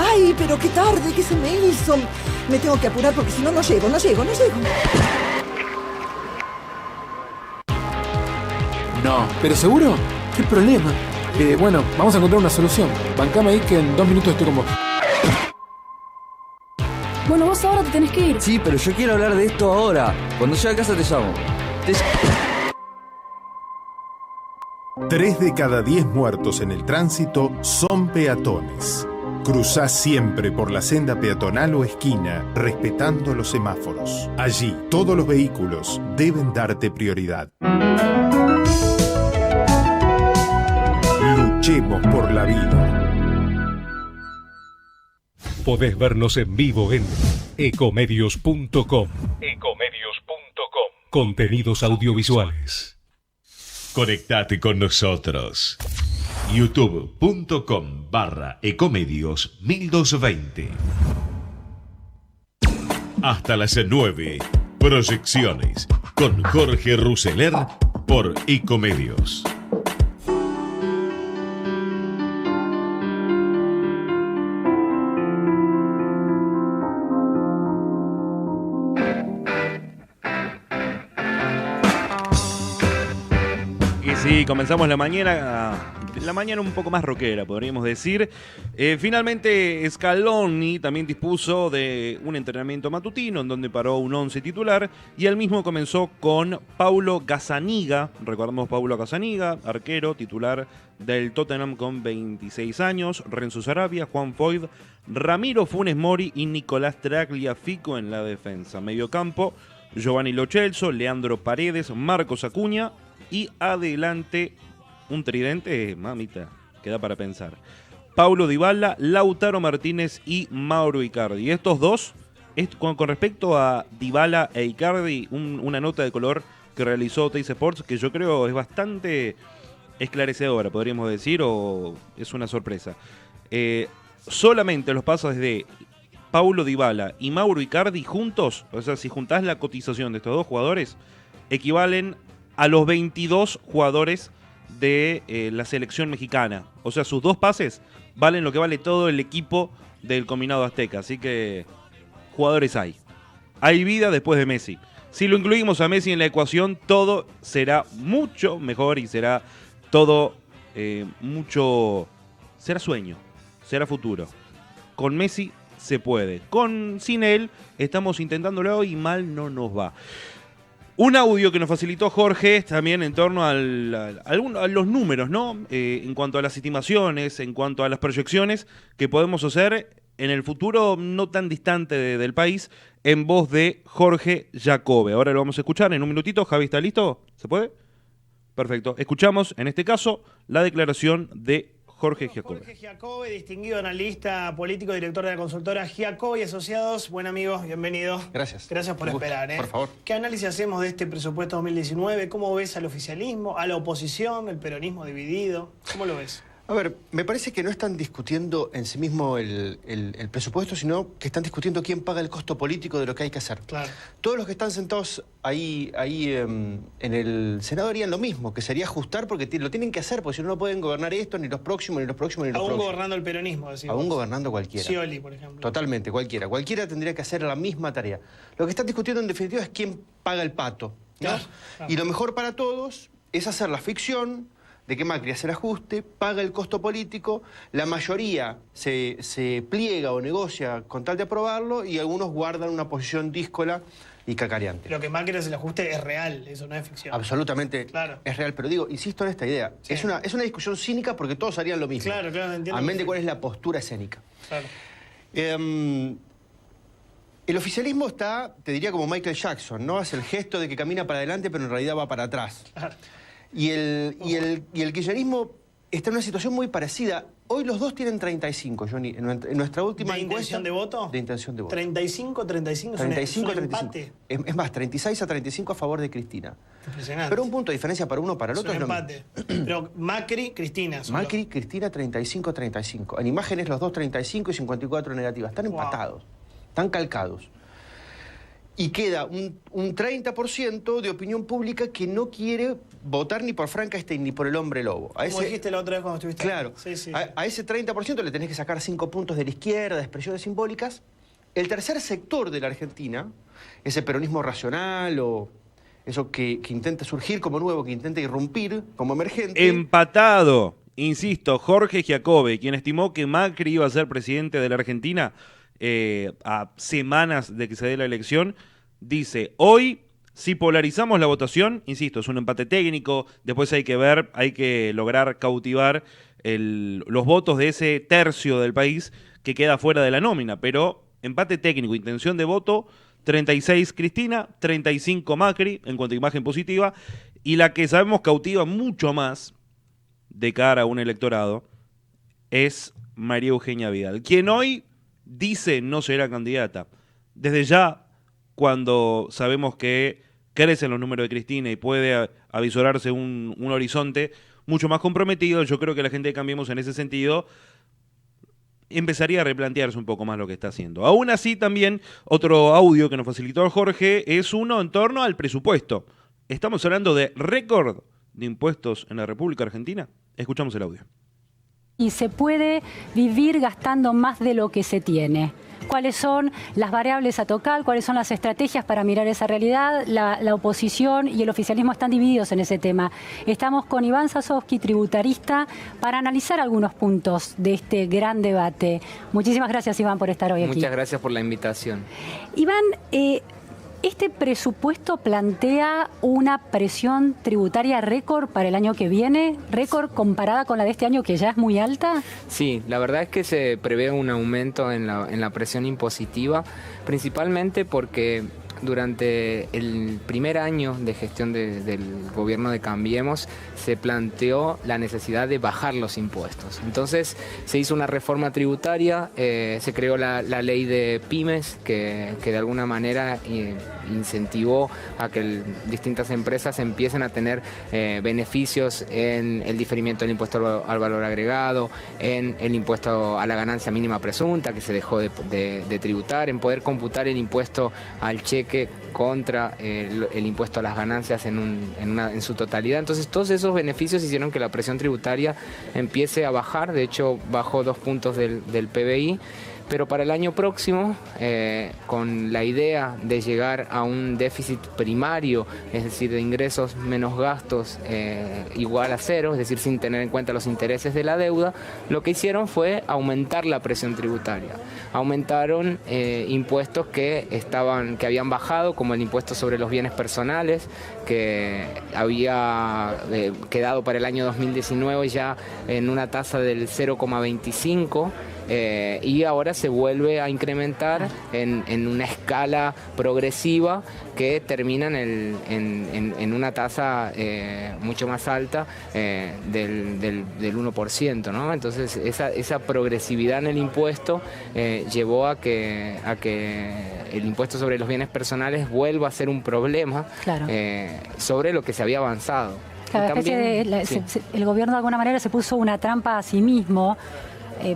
¡Ay, pero qué tarde que se me hizo! Me tengo que apurar porque si no, no llego. No. ¿Pero seguro? ¿Qué problema? Bueno, vamos a encontrar una solución. Bancame ahí que en 2 minutos estoy con vos. Bueno, vos ahora te tenés que ir. Sí, pero yo quiero hablar de esto ahora. Cuando llegue a casa te llamo. 3 de cada 10 muertos en el tránsito son peatones. Cruzá siempre por la senda peatonal o esquina, respetando los semáforos. Allí, todos los vehículos deben darte prioridad. Luchemos por la vida. Podés vernos en vivo en ecomedios.com. Contenidos audiovisuales. Conectate con nosotros. youtube.com/ecomedios1220. Hasta las 9. Proyecciones con Jorge Ruseler por Ecomedios. Sí, comenzamos la mañana un poco más rockera, podríamos decir. Finalmente Scaloni también dispuso de un entrenamiento matutino en donde paró un 11 titular y él mismo comenzó con Paulo Gazzaniga. Recordamos Paulo Gazzaniga, arquero titular del Tottenham con 26 años, Renzo Sarabia, Juan Foyth, Ramiro Funes Mori y Nicolás Tagliafico en la defensa. Mediocampo, Giovanni Lo Celso, Leandro Paredes, Marcos Acuña y adelante un tridente, mamita, queda para pensar. Paulo Dybala, Lautaro Martínez y Mauro Icardi. Estos dos, con respecto a Dybala e Icardi, una nota de color que realizó Teis Sports que yo creo es bastante esclarecedora, podríamos decir, o es una sorpresa. Solamente los pasos de Paulo Dybala y Mauro Icardi juntos, o sea, si juntás la cotización de estos dos jugadores, equivalen a los 22 jugadores de la selección mexicana. O sea, sus dos pases valen lo que vale todo el equipo del combinado azteca. Así que jugadores hay. Hay vida después de Messi. Si lo incluimos a Messi en la ecuación, todo será mucho mejor y será todo será sueño, será futuro. Con Messi se puede. Sin él estamos intentándolo y mal no nos va. Un audio que nos facilitó Jorge también en torno a los números, ¿no? En cuanto a las estimaciones, en cuanto a las proyecciones que podemos hacer en el futuro no tan distante del país, en voz de Jorge Jacobe. Ahora lo vamos a escuchar en un minutito. Javi, ¿está listo? ¿Se puede? Perfecto. Escuchamos, en este caso, la declaración de Jorge Jacobe. Jorge Jacobe, distinguido analista político, director de la consultora Jacobe y Asociados. Buen amigo, bienvenido. Gracias. Gracias por esperar. Por favor. ¿Qué análisis hacemos de este presupuesto 2019? ¿Cómo ves al oficialismo, a la oposición, el peronismo dividido? ¿Cómo lo ves? A ver, me parece que no están discutiendo en sí mismo el presupuesto, sino que están discutiendo quién paga el costo político de lo que hay que hacer. Claro. Todos los que están sentados ahí en el Senado harían lo mismo, que sería ajustar porque lo tienen que hacer, porque si no, no pueden gobernar esto, ni los próximos, ni los próximos, ni los próximos. Aún gobernando el peronismo, decimos. Aún gobernando cualquiera. Scioli, por ejemplo. Totalmente, cualquiera. Cualquiera tendría que hacer la misma tarea. Lo que están discutiendo en definitiva es quién paga el pato, ¿no? Claro, claro. Y lo mejor para todos es hacer la ficción de que Macri hace el ajuste, paga el costo político, la mayoría se pliega o negocia con tal de aprobarlo y algunos guardan una posición díscola y cacareante. Lo que Macri hace el ajuste es real, eso no es ficción. Absolutamente Claro. es real, pero digo, insisto en esta idea, Sí. es una discusión cínica porque todos harían lo mismo. Claro, entiendo. Amén de cuál es la postura escénica. Claro. El oficialismo está, te diría, como Michael Jackson, ¿no? Hace el gesto de que camina para adelante, pero en realidad va para atrás. Claro. Y el kirchnerismo está en una situación muy parecida. Hoy los dos tienen 35, Johnny. En nuestra última ¿De intención de voto? De intención de voto. 35-35 es 35 un empate. Es más, 36-35 a favor de Cristina. Impresionante. Pero un punto de diferencia para uno para el otro es es un lo empate. Pero Macri, Cristina. Solo. Macri, Cristina, 35-35. En imágenes los dos 35 y 54 negativas. Están empatados. Están calcados. Y queda un 30% de opinión pública que no quiere votar ni por Frankenstein ni por el hombre lobo. Como dijiste la otra vez cuando estuviste Claro. aquí. Sí. A ese 30% le tenés que sacar 5 puntos de la izquierda, de expresiones simbólicas. El tercer sector de la Argentina, ese peronismo racional o eso que intenta surgir como nuevo, que intenta irrumpir como emergente. Empatado, insisto, Jorge Giacobbe, quien estimó que Macri iba a ser presidente de la Argentina a semanas de que se dé la elección, dice, hoy, si polarizamos la votación, insisto, es un empate técnico, después hay que ver, hay que lograr cautivar los votos de ese tercio del país que queda fuera de la nómina, pero empate técnico, intención de voto, 36 Cristina, 35 Macri, en cuanto a imagen positiva, y la que sabemos cautiva mucho más de cara a un electorado es María Eugenia Vidal, quien hoy dice no será candidata. Desde ya, cuando sabemos que crecen los números de Cristina y puede avisorarse un horizonte mucho más comprometido, yo creo que la gente de Cambiemos en ese sentido empezaría a replantearse un poco más lo que está haciendo. Aún así, también otro audio que nos facilitó Jorge es uno en torno al presupuesto. Estamos hablando de récord de impuestos en la República Argentina. Escuchamos el audio. Y se puede vivir gastando más de lo que se tiene. ¿Cuáles son las variables a tocar? ¿Cuáles son las estrategias para mirar esa realidad? La oposición y el oficialismo están divididos en ese tema. Estamos con Iván Sasovsky, tributarista, para analizar algunos puntos de este gran debate. Muchísimas gracias, Iván, por estar hoy aquí. Muchas gracias por la invitación. Iván, este presupuesto plantea una presión tributaria récord para el año que viene, récord comparada con la de este año que ya es muy alta. Sí, la verdad es que se prevé un aumento en la presión impositiva, principalmente porque durante el primer año de gestión del gobierno de Cambiemos se planteó la necesidad de bajar los impuestos. Entonces se hizo una reforma tributaria, se creó la ley de pymes que de alguna manera incentivó a que distintas empresas empiecen a tener beneficios en el diferimiento del impuesto al valor agregado, en el impuesto a la ganancia mínima presunta que se dejó de tributar, en poder computar el impuesto al cheque contra el impuesto a las ganancias en su totalidad. Entonces todos esos beneficios hicieron que la presión tributaria empiece a bajar. De hecho bajó 2 puntos del PBI, pero para el año próximo, con la idea de llegar a un déficit primario, es decir, de ingresos menos gastos igual a cero, es decir, sin tener en cuenta los intereses de la deuda, lo que hicieron fue aumentar la presión tributaria. Aumentaron impuestos que habían bajado, como el impuesto sobre los bienes personales, que había quedado para el año 2019 ya en una tasa del 0,25%, y ahora se vuelve a incrementar en una escala progresiva que termina en una tasa mucho más alta del 1%, ¿no? Entonces esa progresividad en el impuesto llevó a que el impuesto sobre los bienes personales vuelva a ser un problema, claro, sobre lo que se había avanzado. Cada especie el gobierno de alguna manera se puso una trampa a sí mismo,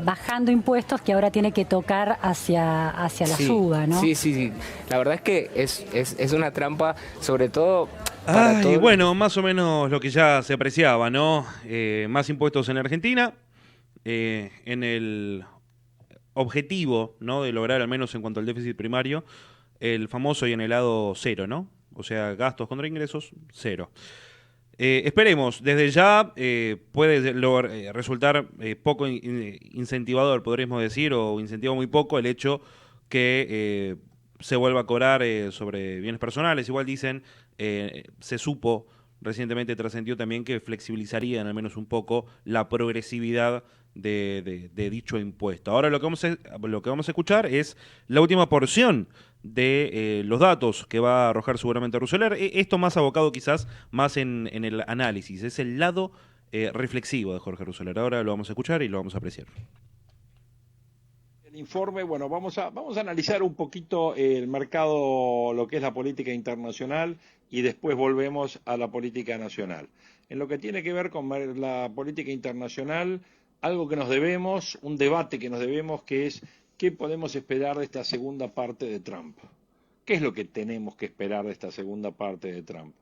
bajando impuestos que ahora tiene que tocar hacia la suba, ¿no? Sí. La verdad es que es una trampa, sobre todo... Y bueno, más o menos lo que ya se apreciaba, ¿no? Más impuestos en Argentina, en el objetivo, ¿no?, de lograr, al menos en cuanto al déficit primario, el famoso y anhelado cero, ¿no? O sea, gastos contra ingresos, cero. Esperemos, desde ya puede resultar poco incentivador, podríamos decir, o incentiva muy poco el hecho que se vuelva a cobrar sobre bienes personales. Igual dicen, se supo recientemente, trascendió también que flexibilizarían al menos un poco la progresividad de dicho impuesto. Ahora lo que vamos a escuchar es la última porción de los datos que va a arrojar seguramente Rousseler. Esto más abocado quizás más en el análisis, es el lado reflexivo de Jorge Rousseler. Ahora lo vamos a escuchar y lo vamos a apreciar. El informe, bueno, vamos a analizar un poquito el mercado, lo que es la política internacional, y después volvemos a la política nacional. En lo que tiene que ver con la política internacional, algo que nos debemos, un debate que nos debemos, que es ¿qué podemos esperar de esta segunda parte de Trump? ¿Qué es lo que tenemos que esperar de esta segunda parte de Trump?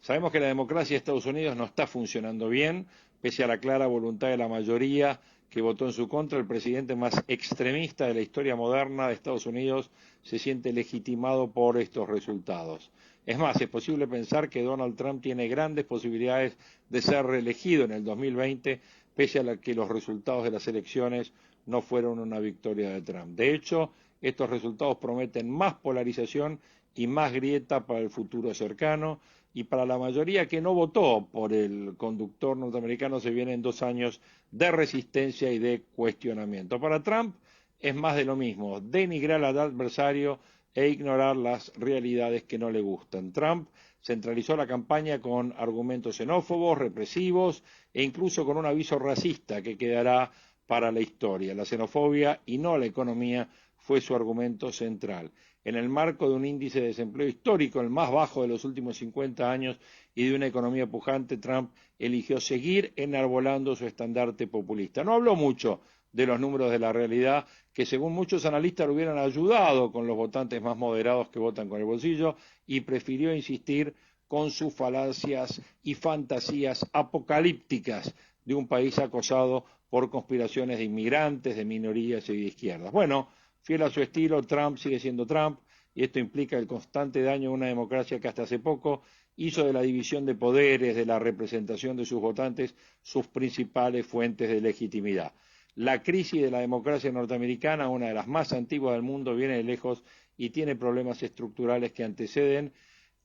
Sabemos que la democracia de Estados Unidos no está funcionando bien, pese a la clara voluntad de la mayoría que votó en su contra. El presidente más extremista de la historia moderna de Estados Unidos se siente legitimado por estos resultados. Es más, es posible pensar que Donald Trump tiene grandes posibilidades de ser reelegido en el 2020, pese a que los resultados de las elecciones no fueron una victoria de Trump. De hecho, estos resultados prometen más polarización y más grieta para el futuro cercano, y para la mayoría que no votó por el conductor norteamericano se vienen 2 años de resistencia y de cuestionamiento. Para Trump es más de lo mismo, denigrar al adversario e ignorar las realidades que no le gustan. Trump centralizó la campaña con argumentos xenófobos, represivos e incluso con un aviso racista que quedará para la historia. La xenofobia y no la economía fue su argumento central. En el marco de un índice de desempleo histórico, el más bajo de los últimos 50 años, y de una economía pujante, Trump eligió seguir enarbolando su estandarte populista. No habló mucho de los números de la realidad, que según muchos analistas lo hubieran ayudado con los votantes más moderados que votan con el bolsillo, y prefirió insistir con sus falacias y fantasías apocalípticas de un país acosado por conspiraciones de inmigrantes, de minorías y de izquierdas. Bueno, fiel a su estilo, Trump sigue siendo Trump, y esto implica el constante daño a una democracia que hasta hace poco hizo de la división de poderes, de la representación de sus votantes, sus principales fuentes de legitimidad. La crisis de la democracia norteamericana, una de las más antiguas del mundo, viene de lejos y tiene problemas estructurales que anteceden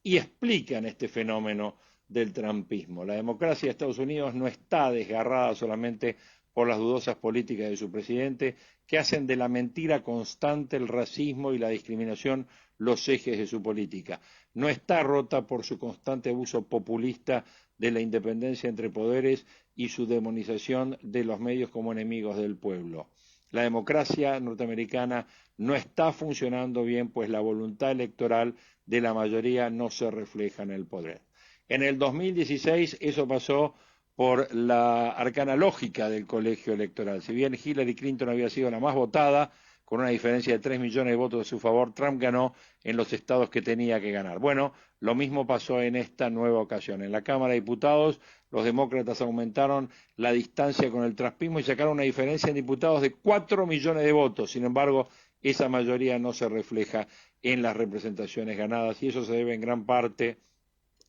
y explican este fenómeno del trumpismo. La democracia de Estados Unidos no está desgarrada solamente por las dudosas políticas de su presidente, que hacen de la mentira constante, el racismo y la discriminación los ejes de su política. No está rota por su constante abuso populista de la independencia entre poderes y su demonización de los medios como enemigos del pueblo. La democracia norteamericana no está funcionando bien, pues la voluntad electoral de la mayoría no se refleja en el poder. En el 2016 eso pasó por la arcana lógica del colegio electoral. Si bien Hillary Clinton había sido la más votada, con una diferencia de 3 millones de votos a su favor, Trump ganó en los estados que tenía que ganar. Bueno, lo mismo pasó en esta nueva ocasión. En la Cámara de Diputados, los demócratas aumentaron la distancia con el trumpismo y sacaron una diferencia en diputados de 4 millones de votos. Sin embargo, esa mayoría no se refleja en las representaciones ganadas, y eso se debe en gran parte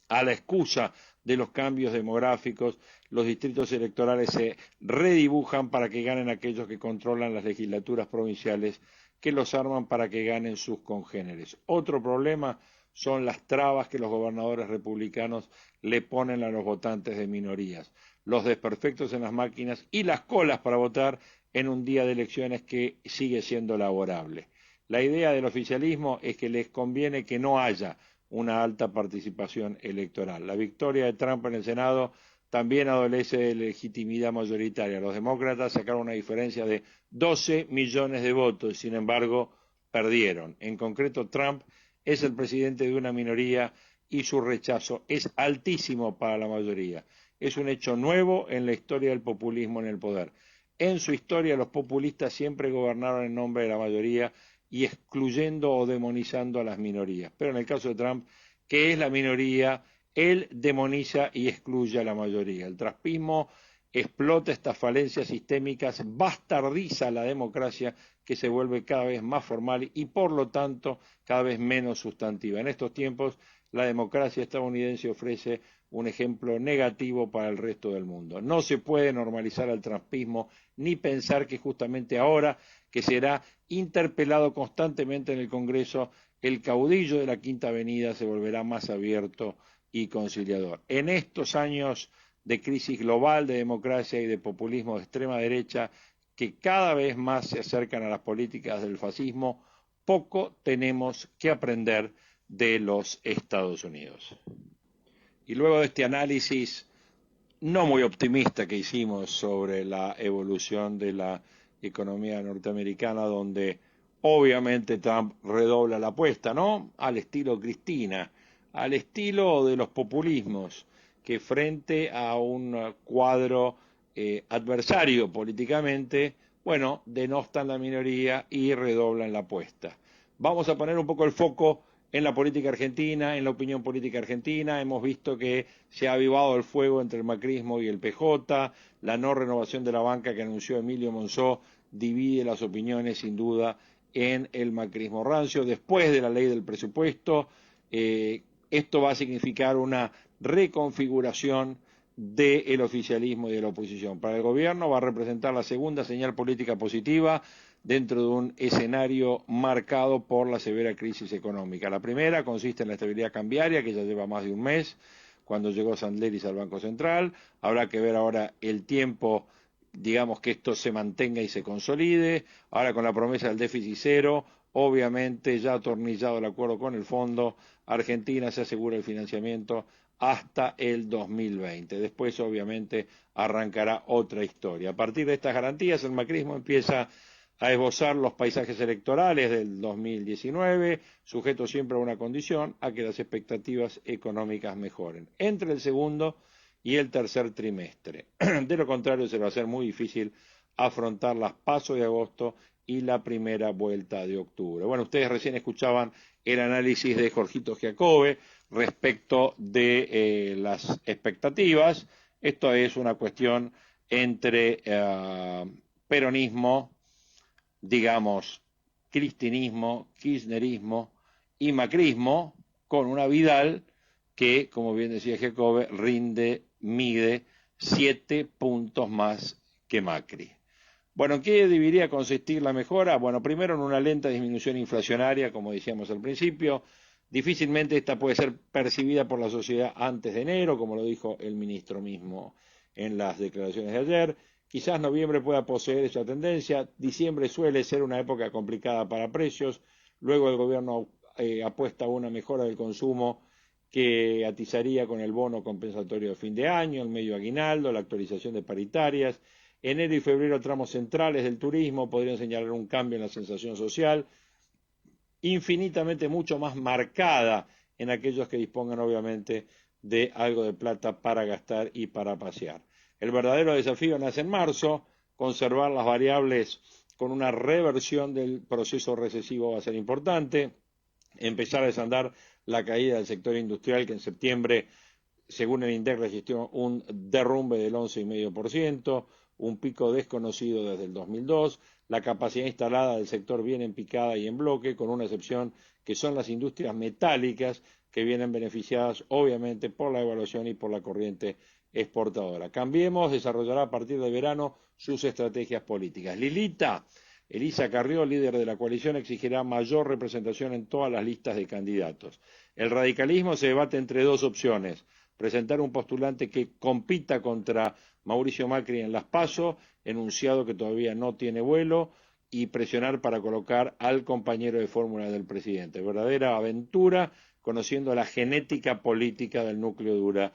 a la excusa de los cambios demográficos. Los distritos electorales se redibujan para que ganen aquellos que controlan las legislaturas provinciales, que los arman para que ganen sus congéneres. Otro problema son las trabas que los gobernadores republicanos le ponen a los votantes de minorías, los desperfectos en las máquinas y las colas para votar en un día de elecciones que sigue siendo laborable. La idea del oficialismo es que les conviene que no haya una alta participación electoral. La victoria de Trump en el Senado también adolece de legitimidad mayoritaria. Los demócratas sacaron una diferencia de 12 millones de votos, sin embargo, perdieron. En concreto, Trump es el presidente de una minoría y su rechazo es altísimo para la mayoría. Es un hecho nuevo en la historia del populismo en el poder. En su historia los populistas siempre gobernaron en nombre de la mayoría y excluyendo o demonizando a las minorías. Pero en el caso de Trump, que es la minoría, él demoniza y excluye a la mayoría. El trumpismo explota estas falencias sistémicas, bastardiza la democracia que se vuelve cada vez más formal y por lo tanto cada vez menos sustantiva. En estos tiempos la democracia estadounidense ofrece un ejemplo negativo para el resto del mundo. No se puede normalizar el trumpismo ni pensar que justamente ahora que será interpelado constantemente en el Congreso, el caudillo de la Quinta Avenida se volverá más abierto y conciliador. En estos años de crisis global, de democracia y de populismo de extrema derecha, que cada vez más se acercan a las políticas del fascismo, poco tenemos que aprender de los Estados Unidos. Y luego de este análisis no muy optimista que hicimos sobre la evolución de la economía norteamericana, donde obviamente Trump redobla la apuesta, ¿no? Al estilo Cristina, al estilo de los populismos, que frente a un cuadro adversario políticamente, bueno, denostan la minoría y redoblan la apuesta. Vamos a poner un poco el foco en la política argentina, en la opinión política argentina. Hemos visto que se ha avivado el fuego entre el macrismo y el PJ, la no renovación de la banca que anunció Emilio Monzó divide las opiniones sin duda en el macrismo rancio. Después de la ley del presupuesto, esto va a significar una reconfiguración del oficialismo y de la oposición. Para el gobierno va a representar la segunda señal política positiva dentro de un escenario marcado por la severa crisis económica. La primera consiste en la estabilidad cambiaria, que ya lleva más de un mes, cuando llegó Sandleris al Banco Central. Habrá que ver ahora el tiempo, digamos, que esto se mantenga y se consolide. Ahora con la promesa del déficit cero, obviamente ya atornillado el acuerdo con el fondo, Argentina se asegura el financiamiento hasta el 2020. Después, obviamente, arrancará otra historia. A partir de estas garantías, el macrismo empieza a esbozar los paisajes electorales del 2019, sujeto siempre a una condición, a que las expectativas económicas mejoren entre el segundo y el tercer trimestre. De lo contrario, se va a hacer muy difícil afrontar las PASO de agosto y la primera vuelta de octubre. Bueno, ustedes recién escuchaban el análisis de Jorgito Giacobbe respecto de las expectativas. Esto es una cuestión entre peronismo, digamos, cristinismo, kirchnerismo y macrismo, con una Vidal que, como bien decía Giacobbe, mide 7 puntos más que Macri. Bueno, ¿en qué debería consistir la mejora? Bueno, primero en una lenta disminución inflacionaria, como decíamos al principio. Difícilmente esta puede ser percibida por la sociedad antes de enero, como lo dijo el ministro mismo en las declaraciones de ayer. Quizás noviembre pueda poseer esa tendencia. Diciembre suele ser una época complicada para precios. Luego el gobierno apuesta a una mejora del consumo que atizaría con el bono compensatorio de fin de año, el medio aguinaldo, la actualización de paritarias. Enero y febrero, tramos centrales del turismo, podrían señalar un cambio en la sensación social, infinitamente mucho más marcada en aquellos que dispongan obviamente de algo de plata para gastar y para pasear. El verdadero desafío nace en marzo. Conservar las variables con una reversión del proceso recesivo va a ser importante. Empezar a desandar la caída del sector industrial, que en septiembre, según el INDEC, registró un derrumbe del 11,5%, un pico desconocido desde el 2002. La capacidad instalada del sector viene en picada y en bloque, con una excepción que son las industrias metálicas, que vienen beneficiadas obviamente por la evaluación y por la corriente exportadora. Cambiemos desarrollará a partir de verano sus estrategias políticas. Elisa Carrió, líder de la coalición, exigirá mayor representación en todas las listas de candidatos. El radicalismo se debate entre dos opciones: presentar un postulante que compita contra Mauricio Macri en las PASO, enunciado que todavía no tiene vuelo, y presionar para colocar al compañero de fórmula del presidente. Verdadera aventura, conociendo la genética política del núcleo duro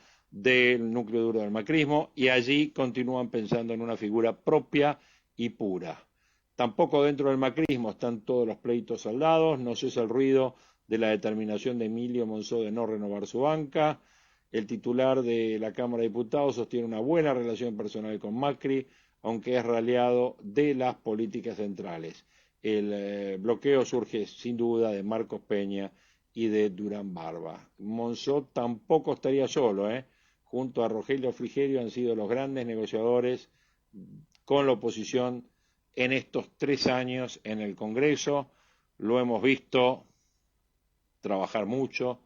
del macrismo, y allí continúan pensando en una figura propia y pura. Tampoco dentro del macrismo están todos los pleitos saldados, no cesa el ruido de la determinación de Emilio Monzó de no renovar su banca. El titular de la Cámara de Diputados sostiene una buena relación personal con Macri, aunque es raleado de las políticas centrales. El bloqueo surge sin duda de Marcos Peña y de Durán Barba. Monzó tampoco estaría solo, junto a Rogelio Frigerio han sido los grandes negociadores con la oposición en estos 3 años en el Congreso. Lo hemos visto trabajar mucho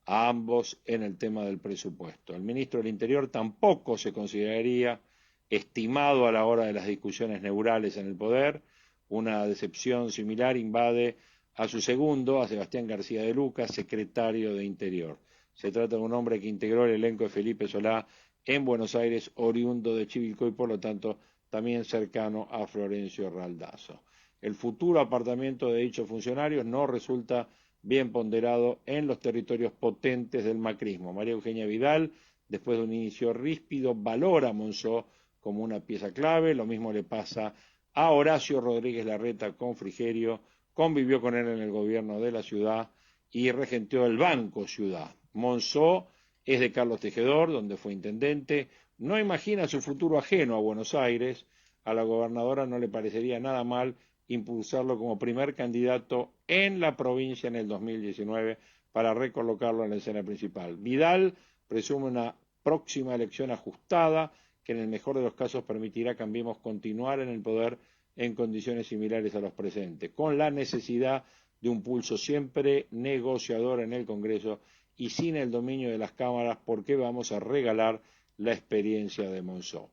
a ambos en el tema del presupuesto. El ministro del Interior tampoco se consideraría estimado a la hora de las discusiones neurales en el poder. Una decepción similar invade a su segundo, a Sebastián García de Lucas, secretario de Interior. Se trata de un hombre que integró el elenco de Felipe Solá en Buenos Aires, oriundo de Chivilcoy, por lo tanto también cercano a Florencio Raldazzo. El futuro apartamiento de dichos funcionarios no resulta bien ponderado en los territorios potentes del macrismo. María Eugenia Vidal, después de un inicio ríspido, valora a Monzó como una pieza clave. Lo mismo le pasa a Horacio Rodríguez Larreta con Frigerio, convivió con él en el gobierno de la ciudad y regenteó el Banco Ciudad. Monzó es de Carlos Tejedor, donde fue intendente, no imagina su futuro ajeno a Buenos Aires. A la gobernadora no le parecería nada mal impulsarlo como primer candidato en la provincia en el 2019 para recolocarlo en la escena principal. Vidal presume una próxima elección ajustada que en el mejor de los casos permitirá a Cambiemos continuar en el poder en condiciones similares a los presentes, con la necesidad de un pulso siempre negociador en el Congreso y sin el dominio de las cámaras, porque vamos a regalar la experiencia de Monzó.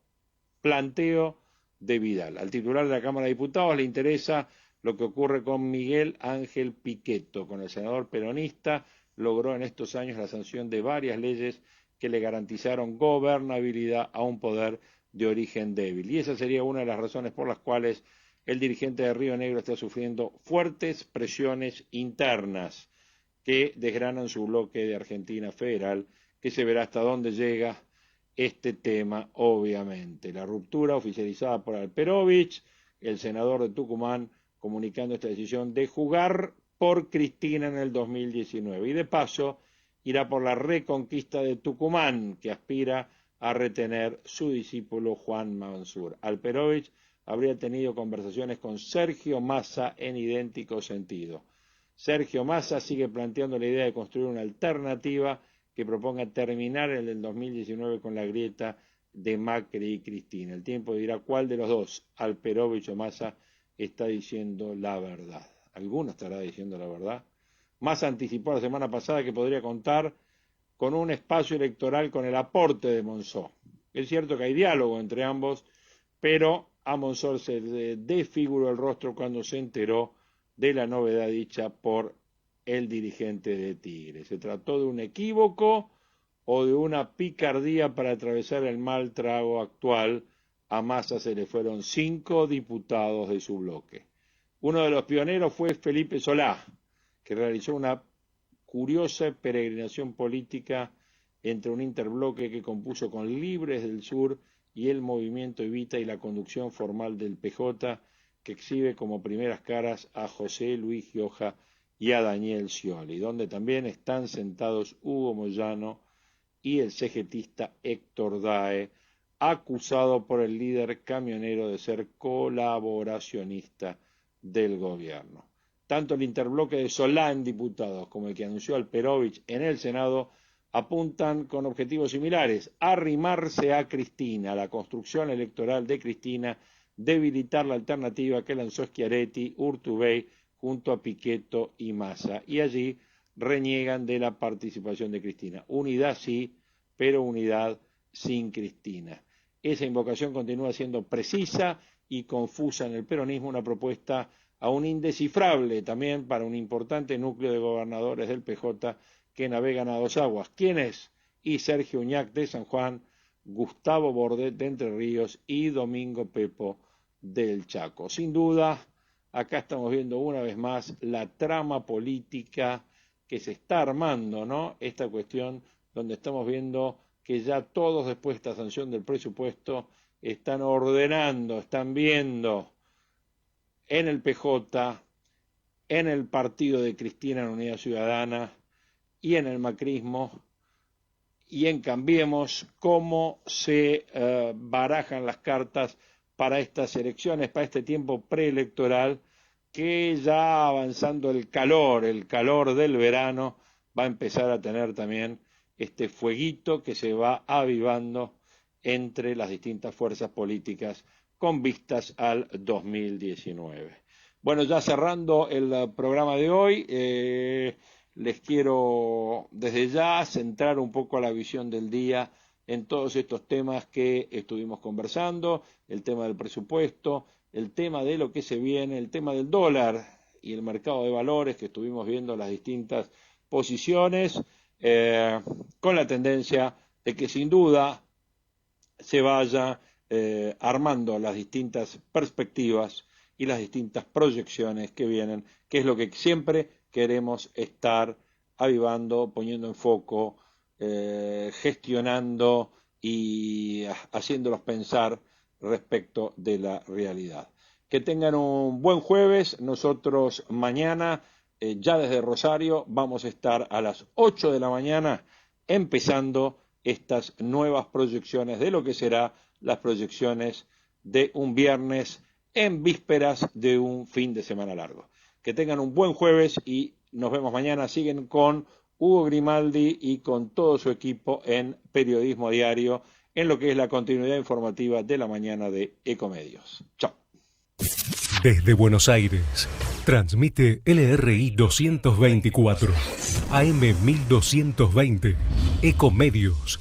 Planteo de Vidal. Al titular de la Cámara de Diputados le interesa lo que ocurre con Miguel Ángel Pichetto. Con el senador peronista logró en estos años la sanción de varias leyes que le garantizaron gobernabilidad a un poder de origen débil. Y esa sería una de las razones por las cuales el dirigente de Río Negro está sufriendo fuertes presiones internas que desgranan su bloque de Argentina Federal, que se verá hasta dónde llega este tema, obviamente. La ruptura oficializada por Alperovich, el senador de Tucumán, comunicando esta decisión de jugar por Cristina en el 2019. Y de paso, irá por la reconquista de Tucumán, que aspira a retener su discípulo Juan Mansur. Alperovich habría tenido conversaciones con Sergio Massa en idéntico sentido. Sergio Massa sigue planteando la idea de construir una alternativa que proponga terminar el del 2019 con la grieta de Macri y Cristina. El tiempo dirá cuál de los dos, Alperovich o Massa, está diciendo la verdad. ¿Alguno estará diciendo la verdad? Massa anticipó la semana pasada que podría contar con un espacio electoral con el aporte de Monzó. Es cierto que hay diálogo entre ambos, pero a Monzó se le desfiguró el rostro cuando se enteró de la novedad dicha por el dirigente de Tigre. ¿Se trató de un equívoco o de una picardía para atravesar el mal trago actual? A Massa se le fueron 5 diputados de su bloque. Uno de los pioneros fue Felipe Solá, que realizó una curiosa peregrinación política entre un interbloque que compuso con Libres del Sur y el Movimiento Evita y la conducción formal del PJ, que exhibe como primeras caras a José Luis Gioja y a Daniel Scioli, donde también están sentados Hugo Moyano y el cegetista Héctor Dae, acusado por el líder camionero de ser colaboracionista del gobierno. Tanto el interbloque de Solá en diputados como el que anunció Alperovich en el Senado apuntan con objetivos similares: arrimarse a Cristina, la construcción electoral de Cristina, debilitar la alternativa que lanzó Schiaretti, Urtubey, junto a Pichetto y Massa, y allí reniegan de la participación de Cristina. Unidad sí, pero unidad sin Cristina. Esa invocación continúa siendo precisa y confusa en el peronismo, una propuesta aún indescifrable también para un importante núcleo de gobernadores del PJ que navegan a dos aguas. ¿Quién es? Y Sergio Uñac de San Juan, Gustavo Bordet de Entre Ríos y Domingo Pepo del Chaco. Sin duda, acá estamos viendo una vez más la trama política que se está armando, ¿no? Esta cuestión donde estamos viendo que ya todos, después de esta sanción del presupuesto, están ordenando, están viendo en el PJ, en el partido de Cristina en Unidad Ciudadana y en el macrismo y en Cambiemos, cómo se barajan las cartas para estas elecciones, para este tiempo preelectoral, que ya avanzando el calor del verano, va a empezar a tener también este fueguito que se va avivando entre las distintas fuerzas políticas con vistas al 2019. Bueno, ya cerrando el programa de hoy, les quiero desde ya centrar un poco la visión del día en todos estos temas que estuvimos conversando, el tema del presupuesto, el tema de lo que se viene, el tema del dólar y el mercado de valores, que estuvimos viendo las distintas posiciones, con la tendencia de que sin duda se vaya armando las distintas perspectivas y las distintas proyecciones que vienen, que es lo que siempre queremos estar avivando, poniendo en foco, gestionando y haciéndolos pensar respecto de la realidad. Que tengan un buen jueves. Nosotros mañana, ya desde Rosario, vamos a estar a las 8 de la mañana empezando estas nuevas proyecciones de lo que será las proyecciones de un viernes en vísperas de un fin de semana largo. Que tengan un buen jueves y nos vemos mañana. Siguen con Hugo Grimaldi y con todo su equipo en Periodismo Diario, en lo que es la continuidad informativa de la mañana de Ecomedios. Chao. Desde Buenos Aires, transmite LRI 224, AM 1220, Ecomedios.